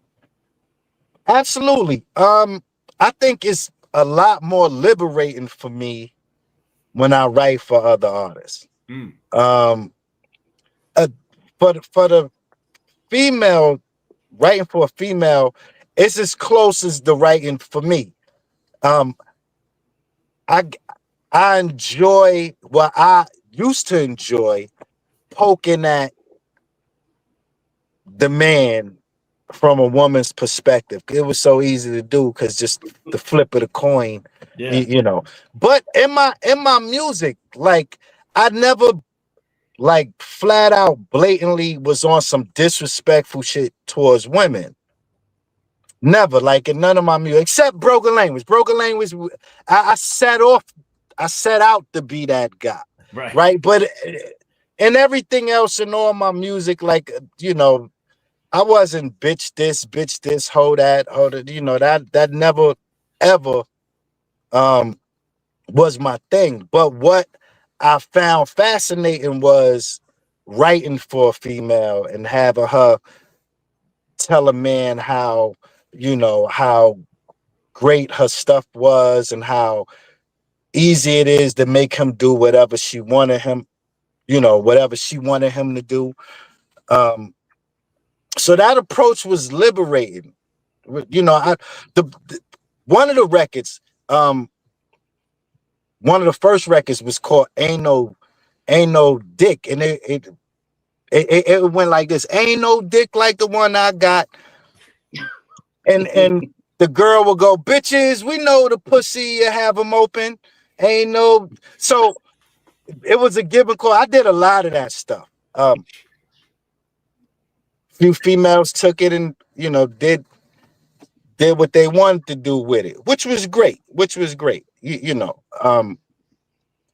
absolutely. I think it's a lot more liberating for me when I write for other artists. Um, for the female, writing for a female, it's as close as the writing for me. Um, I enjoy what I used to enjoy, poking at the man from a woman's perspective. It was so easy to do because just the flip of the coin, you know. But in my music, like I never like flat out blatantly was on some disrespectful shit towards women. Never, like in none of my music, except Broken Language. Broken Language, I set out to be that guy. Right. But and everything else in all my music, like, you know, I wasn't bitch this, hold that, you know, that never ever was my thing. But what I found fascinating was writing for a female and having her tell a man how, you know, how great her stuff was and how easy it is to make him do whatever she wanted him, you know, whatever she wanted him to do. So that approach was liberating. You know, one of the records, one of the first records was called Ain't No Dick, and it went like this: Ain't no dick like the one I got. And the girl will go, bitches, we know the pussy, you have them open. Ain't no. So it was a give and call. I did a lot of that stuff. Few females took it and, you know, did what they wanted to do with it, which was great, you know.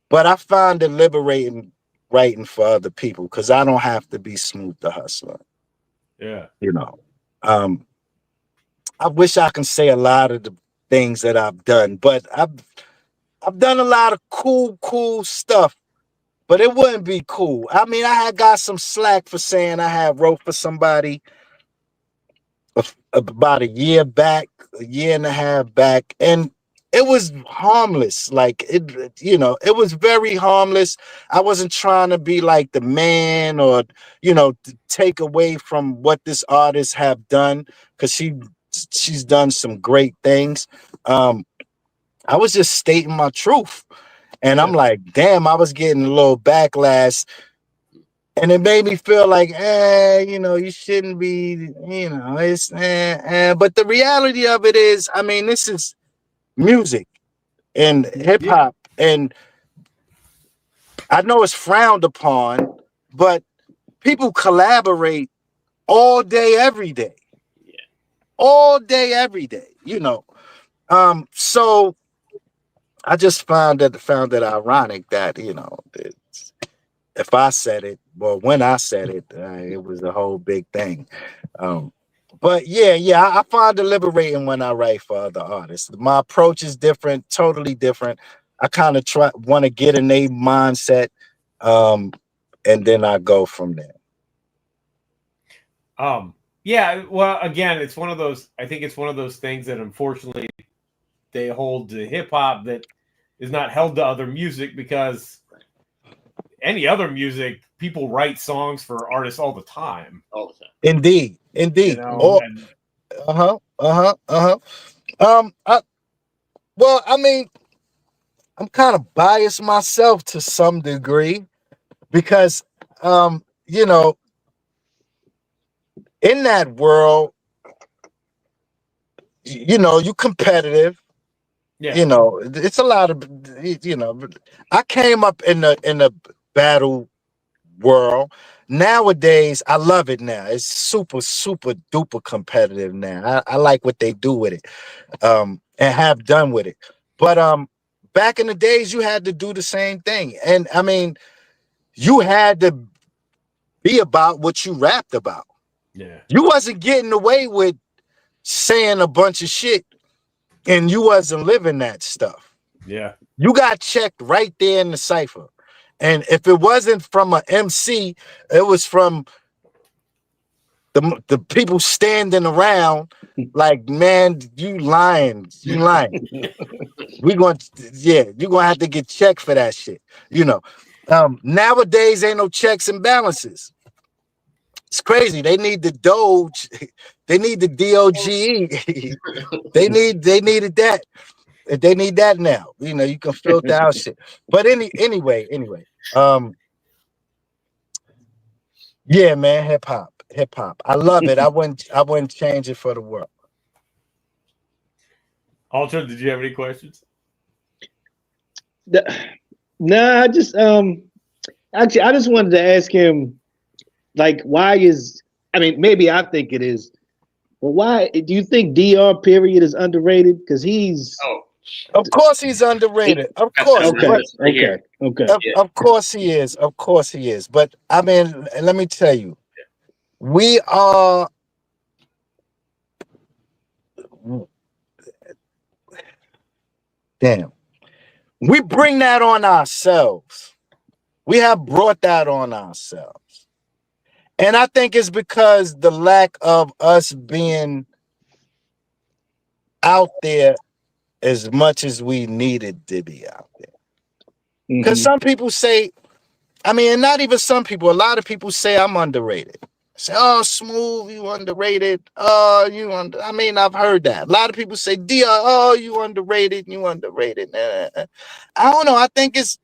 But I found it liberating writing for other people because I don't have to be Smooth the Hustler. Yeah. You know, I wish I can say a lot of the things that I've done, but I've done a lot of cool stuff, but it wouldn't be cool. I mean, I had got some slack for saying I had wrote for somebody about a year and a half back, and it was harmless. Like it, you know, it was very harmless. I wasn't trying to be like the man or, you know, to take away from what this artist have done, because she's done some great things. I was just stating my truth, and I'm like, damn, I was getting a little backlash. And it made me feel like, you know, you shouldn't be, you know, it's, But the reality of it is, I mean, this is music and hip hop, and I know it's frowned upon, but people collaborate all day, every day. Yeah. All day, every day, you know. So I just found it ironic that, you know, if I said it, well, when I said it, it was a whole big thing. But yeah, I find it liberating when I write for other artists. My approach is different, totally different. I kind of want to get in a mindset, and then I go from there. Yeah, well, again, it's one of those. I think it's one of those things that unfortunately they hold to hip hop that is not held to other music, because any other music, people write songs for artists all the time. All the time. Indeed. You know, Well, I mean, I'm kind of biased myself to some degree because, you know, in that world, you know, you competitive. yeah, You know, it's a lot of, you know, I came up in the battle world. Nowadays, I love it now. It's super, super duper competitive now. I like what they do with it, and have done with it. But back in the days, you had to do the same thing. And I mean, you had to be about what you rapped about. yeah, You wasn't getting away with saying a bunch of shit and you wasn't living that stuff. yeah. You got checked right there in the cipher. And if it wasn't from an MC, it was from the people standing around like, man, you lying. You're gonna have to get checked for that shit. You know, nowadays ain't no checks and balances. It's crazy. They need the Doge, they need the DOGE. they needed that. They need that now. You know, you can filter out shit. But anyway. Yeah, man, hip hop. I love it. I wouldn't change it for the world. Alter, did you have any questions? Nah, I just actually I just wanted to ask him, like, why is, I mean, maybe I think it is, but why do you think DR period is underrated? Because he's Of course he's underrated. Of course. Okay. Of course he is. Of course he is. But I mean, let me tell you, we are damn. We bring that on ourselves. We have brought that on ourselves. And I think it's because the lack of us being out there as much as we needed to be out there. Because some people say, I mean, and not even some people, a lot of people say I'm underrated. Say, oh, Smooth, you underrated. I mean, I've heard that. A lot of people say, DR, oh, you underrated. I don't know. I think it's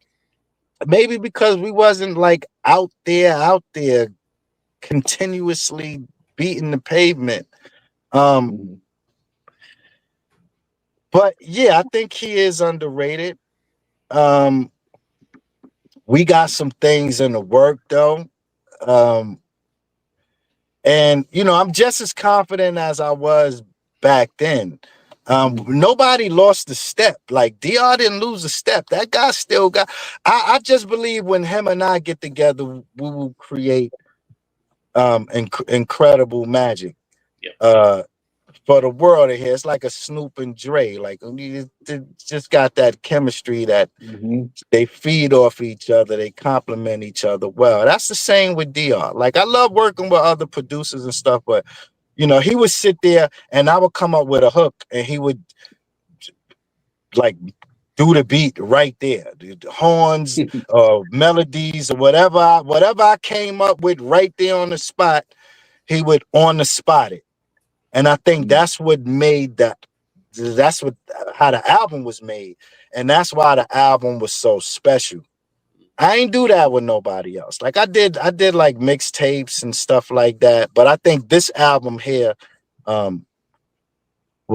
maybe because we wasn't like out there continuously beating the pavement. But yeah, I think he is underrated. We got some things in the work though. And you know, I'm just as confident as I was back then. Nobody lost a step. Like DR didn't lose a step. That guy still got. I just believe when him and I get together, we will create incredible magic. For the world of here. It's like a Snoop and Dre. Like they just got that chemistry that they feed off each other. They complement each other well. That's the same with DR. Like I love working with other producers and stuff, but you know, he would sit there and I would come up with a hook and he would like do the beat right there. The horns or melodies or whatever I came up with right there on the spot, he would on the spot it. And I think that's what made how the album was made. And that's why the album was so special. I ain't do that with nobody else. Like I did like mixtapes and stuff like that. But I think this album here will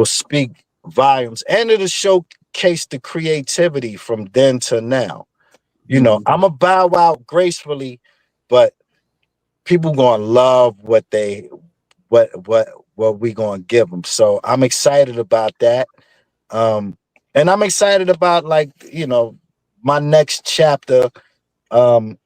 speak volumes and it'll showcase the creativity from then to now. You know, I'm a bow out gracefully, but people gonna love what we gonna give them. So I'm excited about that. And I'm excited about, like, my next chapter in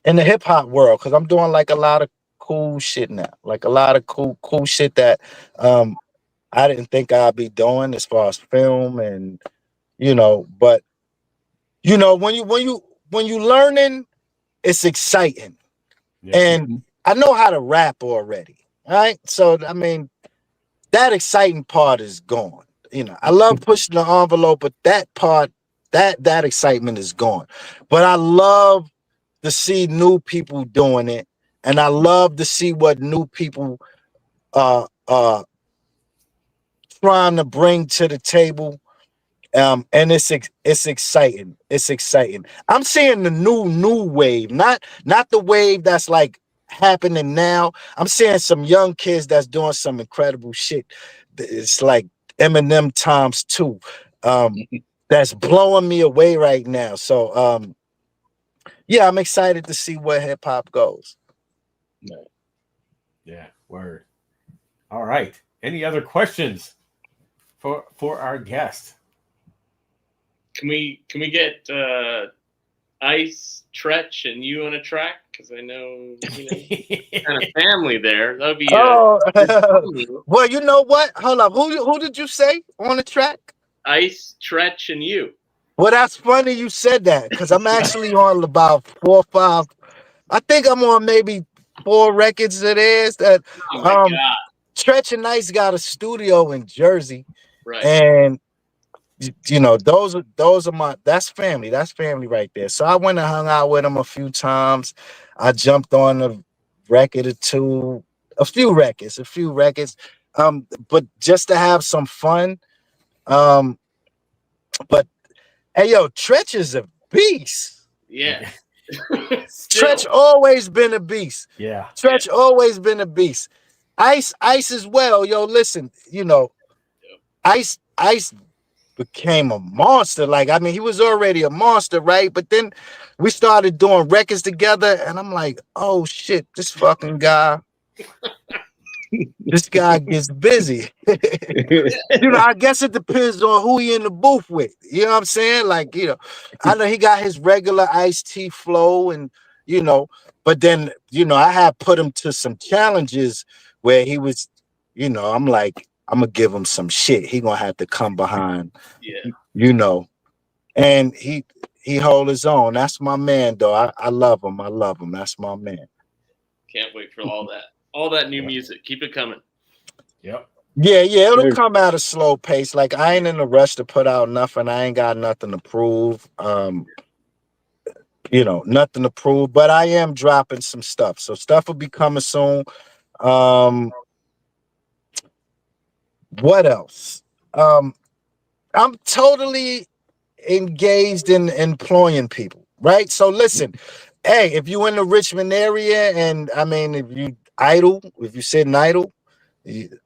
the hip hop world, because I'm doing like a lot of cool shit now, like a lot of cool shit that I didn't think I'd be doing as far as film, and but when you learning, it's exciting. Yeah. And I know how to rap already, right? So I mean, that exciting part is gone. I love pushing the envelope, but that part, that excitement is gone. But I love to see new people doing it, and I love to see what new people trying to bring to the table. And it's exciting. It's exciting. I'm seeing the new wave, not the wave that's like happening now. I'm seeing some young kids that's doing some incredible shit. It's like Eminem times 2. That's blowing me away right now. So yeah, I'm excited to see where hip hop goes. Yeah, word. All right. Any other questions for our guest? Can we get Ice, Tretch, and you on a track? Because I know kind of family there. That'd be. Well, you know what? Hold up. Who did you say on the track? Ice, Tretch, and you. Well, that's funny you said that, because I'm actually on about 4 or 5. I think I'm on maybe 4 records of theirs. That Oh my God. Stretch and Nice got a studio in Jersey, Right. and those are that's family. That's family right there. So I went and hung out with them a few times. I jumped on a record or two, a few records. But just to have some fun. But hey, yo, Tretch is a beast. Yeah. Tretch always been a beast. Yeah. Tretch always been a beast. Ice as well. Yo, listen, Ice became a monster. Like, I mean, he was already a monster, right? But then we started doing records together, and I'm like, oh shit, this fucking guy. This guy gets busy. I guess it depends on who he in the booth with. You know what I'm saying? Like, I know he got his regular iced tea flow, and but then I had put him to some challenges where he was, I'm like, I'm gonna give him some shit. He gonna have to come behind. Yeah. And he hold his own. That's my man, though. I love him. I love him. That's my man. Can't wait for all that. All that new music. Keep it coming. Yep. Yeah, it'll come at a slow pace. Like, I ain't in a rush to put out nothing. I ain't got nothing to prove. Nothing to prove, but I am dropping some stuff. So stuff will be coming soon. What else? I'm totally engaged in employing people, right? So listen, hey, if you in the Richmond area, and I mean, if you sitting idle,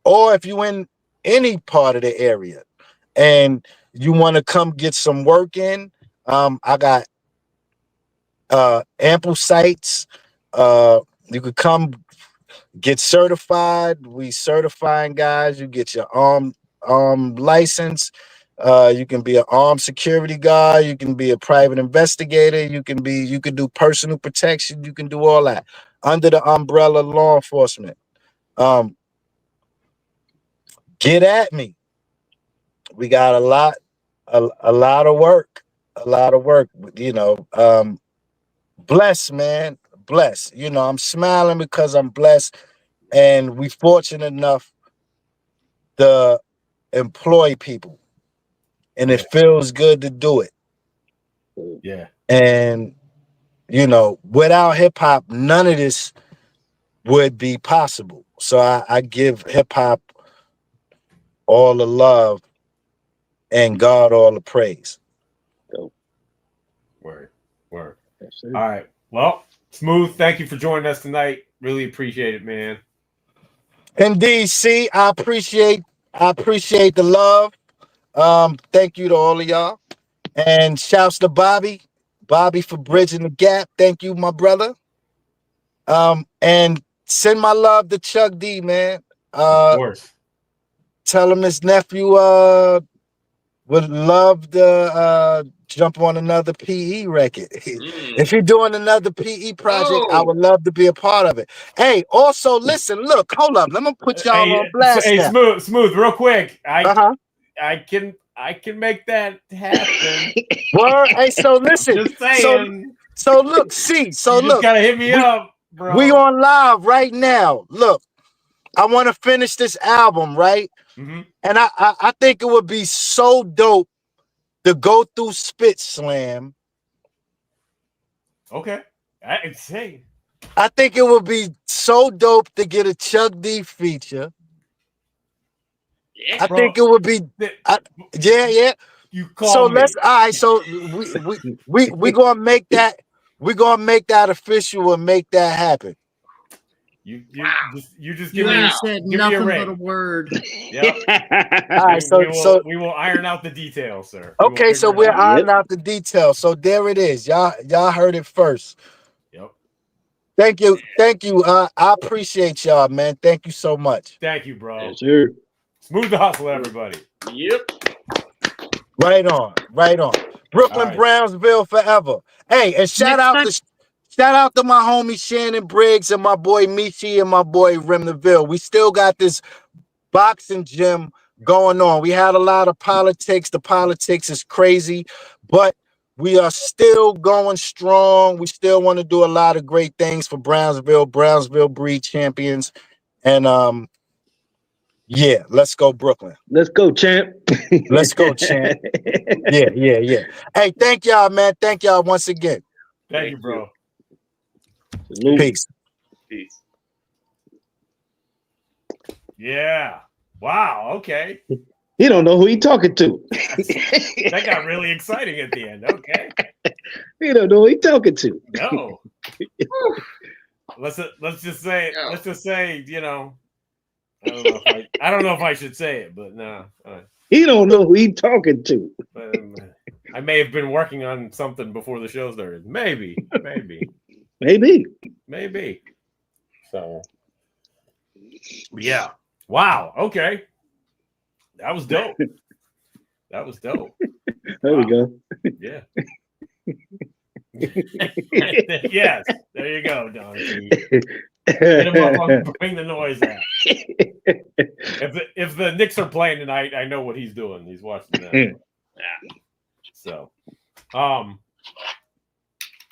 or if you in any part of the area and you want to come get some work in, I got ample sites. You could come get certified. We certifying guys. You get your license. You can be an armed security guard. You can be a private investigator. You can do personal protection. You can do all that under the umbrella of law enforcement. Get at me. We got a lot of work. Blessed, man. Blessed. I'm smiling because I'm blessed, and we fortunate enough to employ people, and it feels good to do it. Yeah. And without hip hop, none of this would be possible. So I give hip hop all the love and God all the praise. Word. All right. Well, Smooth, thank you for joining us tonight. Really appreciate it, man. Indeed, C, I appreciate the love. Thank you to all of y'all. And shouts to Bobby for bridging the gap. Thank you, my brother. And send my love to Chuck D, man. Of course. Tell him his nephew would love to jump on another PE record. If you're doing another PE project, I would love to be a part of it. Hey, also listen, look, hold up. Let me put y'all on blast. Hey, now. smooth, real quick. I can make that happen. Word. Hey, so listen. Just saying. So look, see. So you look. Just gotta hit me up, bro. We on live right now. Look, I want to finish this album, right? Mm-hmm. And I think it would be so dope to go through Spit Slam. Okay. Hey. I think it would be so dope to get a Chuck D feature. Yeah, I think it would be yeah. You call me. All right, so we gonna make that official and make that happen. You just You give ain't me said give nothing me a but a ring. word. Yep. All right, we will iron out the details, sir. Okay, so we're ironing out the details. So there it is. Y'all heard it first. Yep. Thank you. I appreciate y'all, man. Thank you so much. Thank you, bro. Yes, sir. Smooth the hustle, everybody. Yep. Right on. Brooklyn, right. Brownsville forever. Hey, and shout out to my homie Shannon Briggs and my boy Michi and my boy Remneville. We still got this boxing gym going on. We had a lot of politics. The politics is crazy, but we are still going strong. We still want to do a lot of great things for Brownsville breed champions. And yeah, let's go Brooklyn. Let's go, champ. Let's go, champ. Yeah. Hey, thank y'all, man. Thank y'all once again. Thank you, bro. Peace. Yeah. Wow. Okay. He don't know who he talking to. That got really exciting at the end. Okay. He don't know who he talking to. No. Let's just say, you know, I don't know if I should say it, but no. He don't know who he talking to. I may have been working on something before the show started. Maybe. So, yeah. Wow. Okay. That was dope. There we go. Yeah. Yes. There you go, Don. Get him up on bring the noise out. If the Knicks are playing tonight, I know what he's doing. He's watching that. Yeah. So,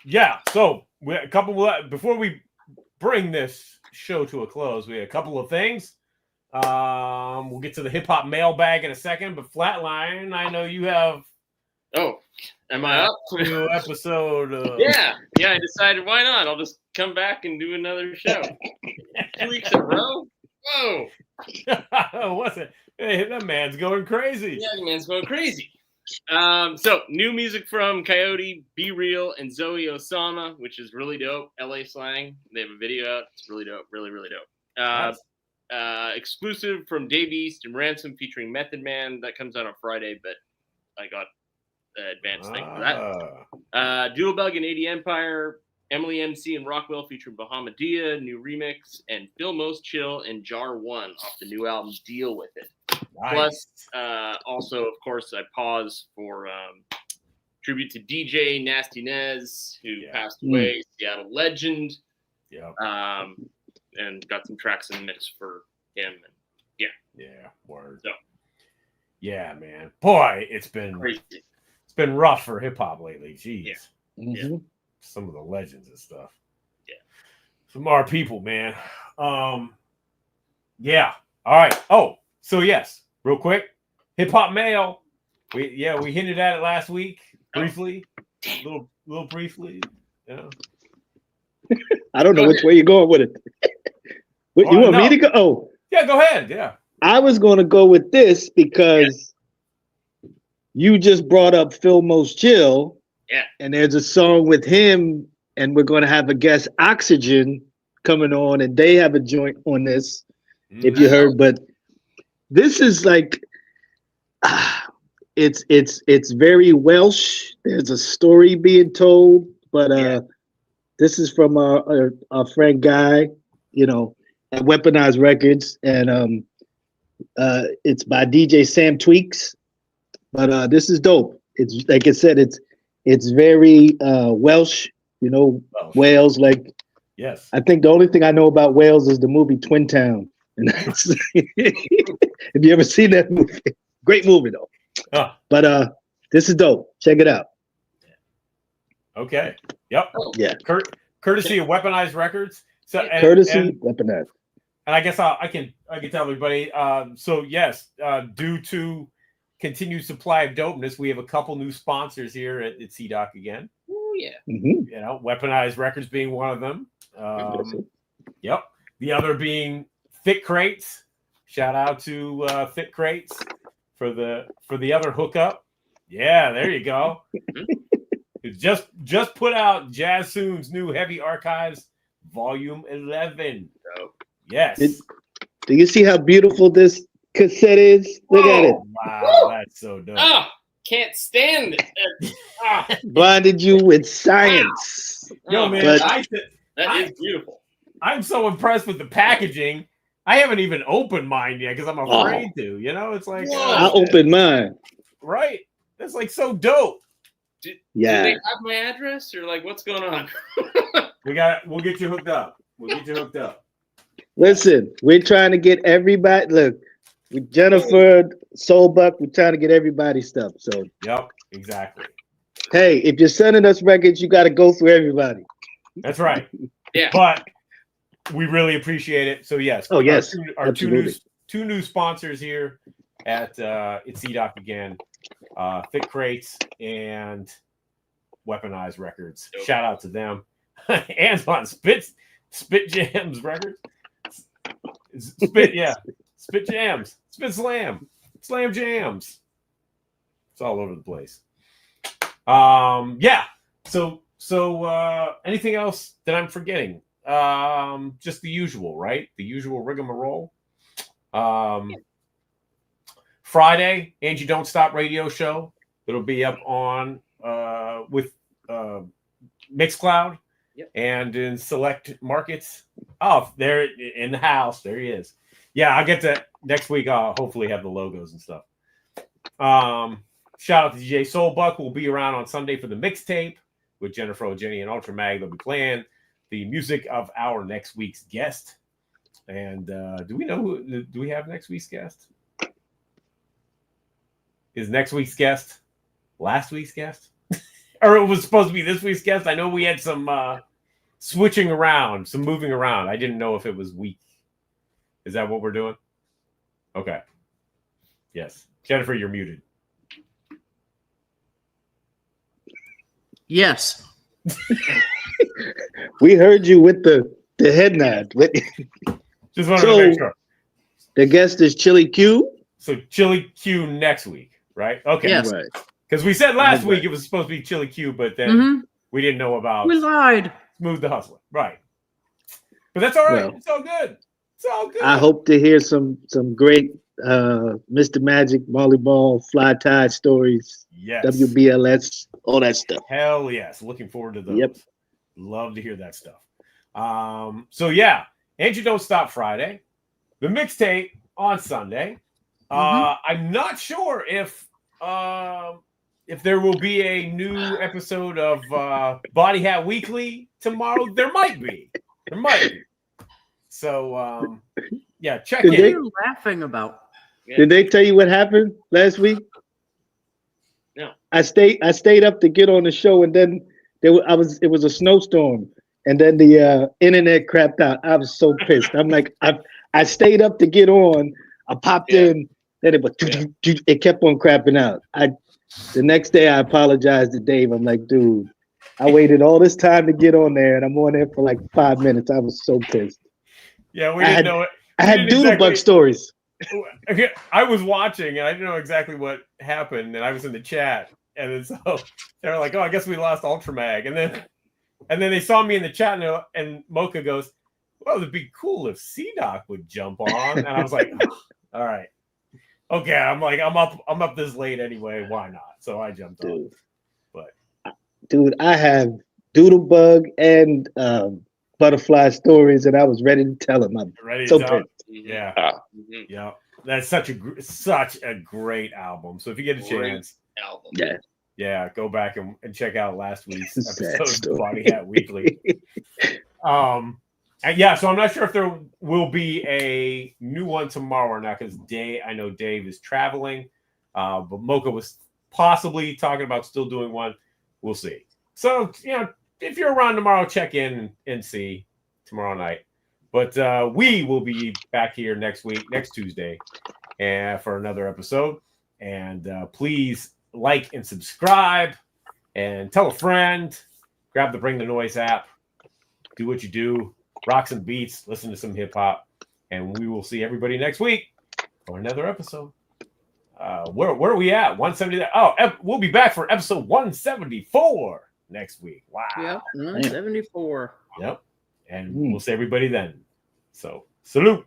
yeah. So we a couple before we bring this show to a close, we had a couple of things. We'll get to the hip hop mailbag in a second, but Flatline, I know you have. Oh, am I up? New episode. Yeah. I decided why not? I'll just come back and do another show. 2 weeks in a row. Whoa. What's it? Hey, that man's going crazy. Yeah, the man's going crazy. So new music from Coyote, Be Real, and Zoe Osama, which is really dope. LA slang. They have a video out. It's really dope. Really, really dope. Nice. Exclusive from Dave East and Ransom featuring Method Man. That comes out on Friday, but I got the advanced thing for that. Doodlebug and 80 Empire, Emily MC and Rockwell featuring Bahamadia, new remix, and Phil Most Chill and Jar One off the new album Deal With It. Nice. Plus, also, of course, I pause for tribute to DJ Nasty Nez, who passed away, Seattle legend. Yeah. And got some tracks in the mix for him. And yeah, word. So, yeah, man. Boy, it's been crazy. It's been rough for hip hop lately. Jeez. Yeah. Mm-hmm. Some of the legends and stuff. Yeah. Some of our people, man. Yeah. All right. Oh, so yes, real quick, hip hop mail. We hinted at it last week briefly, little briefly. Yeah. I don't know which way you're going with it. You want me to go? Oh, yeah, go ahead. Yeah, I was going to go with this because you just brought up Phil Most Chill. Yeah, and there's a song with him, and we're going to have a guest, Oxygen, coming on, and they have a joint on this. If you heard, but this is like, it's very Welsh. There's a story being told, but This is from our friend Guy, you know, at Weaponized Records, and it's by DJ Sam Tweaks. But this is dope. It's like I said, it's very Welsh, you know, Wales. Like, Yes. I think the only thing I know about Wales is the movie Twin Town. And that's, if you ever seen that movie, great movie though. Oh. But this is dope. Check it out. Okay. Yep. Yeah. Courtesy of Weaponized Records. So Weaponized. And I guess I can tell everybody. So yes, due to continued supply of dopeness, we have a couple new sponsors here at CDOC again. Oh yeah. Mm-hmm. You know, Weaponized Records being one of them. Yep. The other being Fit Crates. Shout out to Fit Crates for the other hookup. Yeah, there you go. just put out Jazz Soon's new Heavy Archives Volume 11. Oh. Yes. Do you see how beautiful this cassette is? Look at it. Wow, that's so dope. Oh, can't stand it. Blinded you with science. Yo, man, that is beautiful. I'm so impressed with the packaging. I haven't even opened mine yet because I'm afraid to. You know, it's like I opened mine. Right. That's like so dope. Do they have my address or like what's going on? We'll get you hooked up. Listen, we're trying to get everybody. Look, with Jennifer Soulbuck, we're trying to get everybody stuff. So yep, exactly. Hey, if you're sending us records, you got to go through everybody. That's right. Yeah. But we really appreciate it. So yes. Oh yes. Our two new sponsors here at CDOC again. Fit Crates and Weaponized Records. Dope. Shout out to them. Antoine Spit Jams Records. Spit Jams. Spit Slam Jams. It's all over the place. Yeah. So anything else that I'm forgetting? Just the usual, right? The usual rigmarole. Friday, Angie Don't Stop radio show. It'll be up on with Mixcloud. Yep. And in select markets. Oh, there in the house. There he is. Yeah, I'll get to next week. I'll hopefully have the logos and stuff. Shout out to DJ Soulbuck. We'll be around on Sunday for the mixtape with Jennifer, Jenny, and Ultra Mag. They'll be playing the music of our next week's guest. And do we have next week's guest? Is next week's guest last week's guest? Or it was supposed to be this week's guest? I know we had some switching around, some moving around. I didn't know if it was week. Is that what we're doing? Okay. Yes. Jennifer, you're muted. Yes. We heard you with the head nod. Just wanted to make sure. The guest is Chili Q. So Chili Q next week, right? Okay. Yes. Right. Because we said last week it was supposed to be Chili Q, but then we didn't know about We lied. Smoothe Da Hustler. Right. But that's all right. Well, it's all good. It's all good. I hope to hear some great Mr. Magic, Molly Ball, Fly Tide stories. Yes. WBLS, all that stuff. Hell yes. Looking forward to those. Yep. Love to hear that stuff. So yeah, Angie Don't Stop Friday. The mixtape on Sunday. I'm not sure if there will be a new episode of Body Hat Weekly tomorrow. There might be. So yeah, check What in. are you laughing about? Did they tell you what happened last week? No. I stayed up to get on the show, and then it was a snowstorm, and then the internet crapped out. I was so pissed. I'm like, I stayed up to get on. I popped in, then it kept on crapping out. The next day I apologized to Dave. I'm like, dude, I waited all this time to get on there, and I'm on there for like 5 minutes. I was so pissed. Yeah, we didn't know it. I had doodlebug stories. I was watching, and I didn't know exactly what happened, and I was in the chat, and then so they were like, "Oh, I guess we lost Ultramag," and then they saw me in the chat, and Mocha goes, "Well, it'd be cool if CDOC would jump on," and I was like, oh, "All right, okay." I'm up this late anyway. Why not? So I jumped on. Dude, I have Doodlebug and Butterfly Stories, and I was ready to tell him. I'm Ready so to tell? pissed. Yeah. Mhm. Yeah. That's such a great album. So if you get a Great chance, album. Yeah, go back and check out last week's Sad episode of story. Body Hat Weekly. And yeah, so I'm not sure if there will be a new one tomorrow or not, because I know Dave is traveling, but Mocha was possibly talking about still doing one. We'll see. So, if you're around tomorrow, check in and see tomorrow night. But we will be back here next Tuesday, for another episode. And please like and subscribe and tell a friend. Grab the Bring the Noise app. Do what you do. Rock some beats. Listen to some hip hop. And we will see everybody next week for another episode. Where are we at? 170. Oh, we'll be back for episode 174 next week. Wow. Yep. 174. Yep. And we'll see everybody then. So, salute.